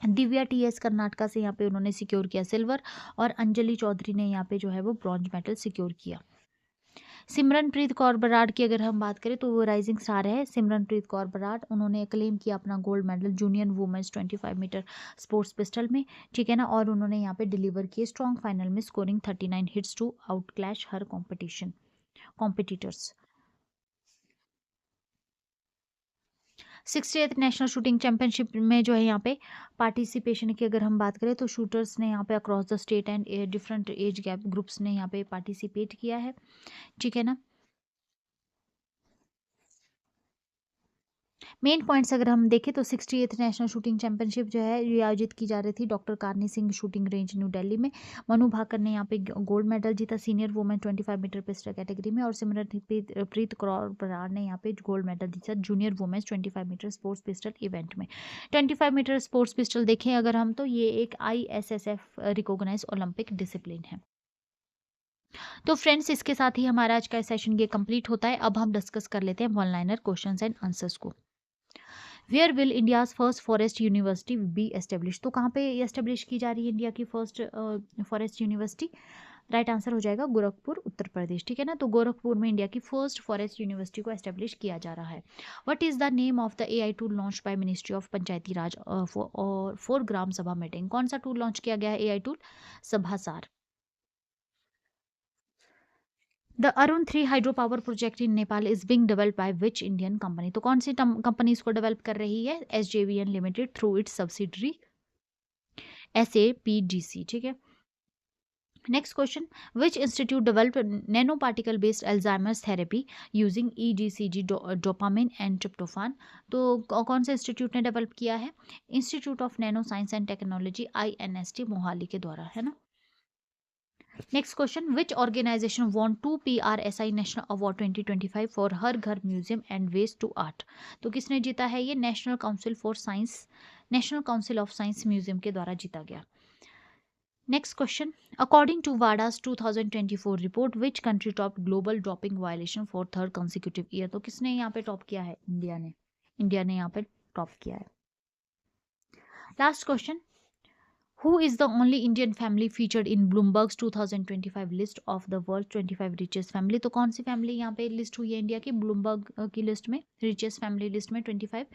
Divya TS Karnataka से यहाँ पे उन्होंने सिक्योर किया सिल्वर, और अंजलि चौधरी ने यहाँ पे जो है वो ब्रॉन्ज मेडल सिक्योर किया। सिमरनप्रीत कौर बराड़ की अगर हम बात करें तो वो राइजिंग स्टार है सिमरनप्रीत कौर बराड़, उन्होंने क्लेम किया अपना gold medal junior women's 25 metre sports pistol में। ठीक है ना। और उन्होंने यहाँ पे डिलीवर किए स्ट्रॉन्ग फाइनल में, scoring 39 hits to outclass her competitors. 68th national shooting championship में जो है यहाँ पे पार्टिसिपेशन की अगर हम बात करें तो शूटर्स ने यहाँ पे across the state and different age gap groups ने यहाँ पे पार्टिसिपेट किया है। ठीक है ना। मेन पॉइंट्स अगर हम देखें तो 68th नेशनल शूटिंग चैंपियनशिप जो है ये आयोजित की जा रही थी doctor Karni Singh shooting range new Delhi में। मनु भाकर ने यहाँ पे गोल्ड मेडल जीता senior women 25 metre pistol category में, और सिमरनप्रीत कौर बराड़ ने यहाँ पे गोल्ड मेडल जीता junior women's 25 metre sports pistol event में। 25 मीटर स्पोर्ट्स पिस्टल देखें अगर हम तो ये एक ISSF रिकॉग्नाइज ओलंपिक डिसिप्लिन है। तो फ्रेंड्स इसके साथ ही हमारा आज का सेशन ये कंप्लीट होता है। अब हम डिस्कस कर लेते हैं one liner questions and answers को। Where will India's first forest university be establish, तो कहाँ पे एस्टेब्लिश की जा रही है इंडिया की first forest university? Right answer हो जाएगा गोरखपुर, उत्तर प्रदेश। ठीक है ना, तो गोरखपुर में इंडिया की फर्स्ट फॉरेस्ट यूनिवर्सिटी को एस्टेब्लिश किया जा रहा है। What is the name of the AI tool launch by ministry of Panchayati Raj for gram Sabha meeting? कौन सा टूल लॉन्च किया गया है AI tool? Sabhasaar. The Arun 3 hydro power project in Nepal is being developed by which Indian company? तो कौन सी कंपनी इसको डेवलप कर रही है? SJVN limited through its subsidiary एसएपीडीसी। ठीक है। Next question, which institute develop nano particle based Alzheimer's therapy using EDCG dopamine and tryptophan? तो कौन से इंस्टीट्यूट ने डेवलप किया है? Institute of nano science and technology INST Mohali के द्वारा, है ना। Next question, which organisation won 2 PRSI national award 2025 for Har Ghar museum and waste to art? तो किसने जीता है ये? National council for science, national council of science museum के द्वारा जीता गया। Next question, according to WADA's 2024 report which country top global dropping violation for third consecutive year? तो किसने यहाँ पे टॉप किया है? इंडिया ने यहाँ पे टॉप किया है। Last question, Who is the only Indian family featured in Bloomberg's 2025 list of the world's 25 richest family? तो कौन सी फैमिली यहाँ पे लिस्ट हुई है इंडिया की ब्लूमबर्ग की लिस्ट में, रिचेस्ट फैमिली लिस्ट में 25?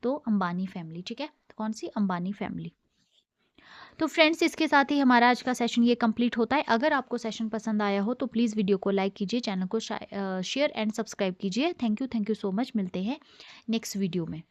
तो अंबानी फैमिली। ठीक है, तो कौन सी? अंबानी फैमिली। तो फ्रेंड्स, इसके साथ ही हमारा आज का सेशन ये कंप्लीट होता है। अगर आपको सेशन पसंद आया हो तो प्लीज़ वीडियो को लाइक कीजिए, चैनल को शेयर एंड सब्सक्राइब कीजिए। Thank you so much. मिलते हैं नेक्स्ट वीडियो में।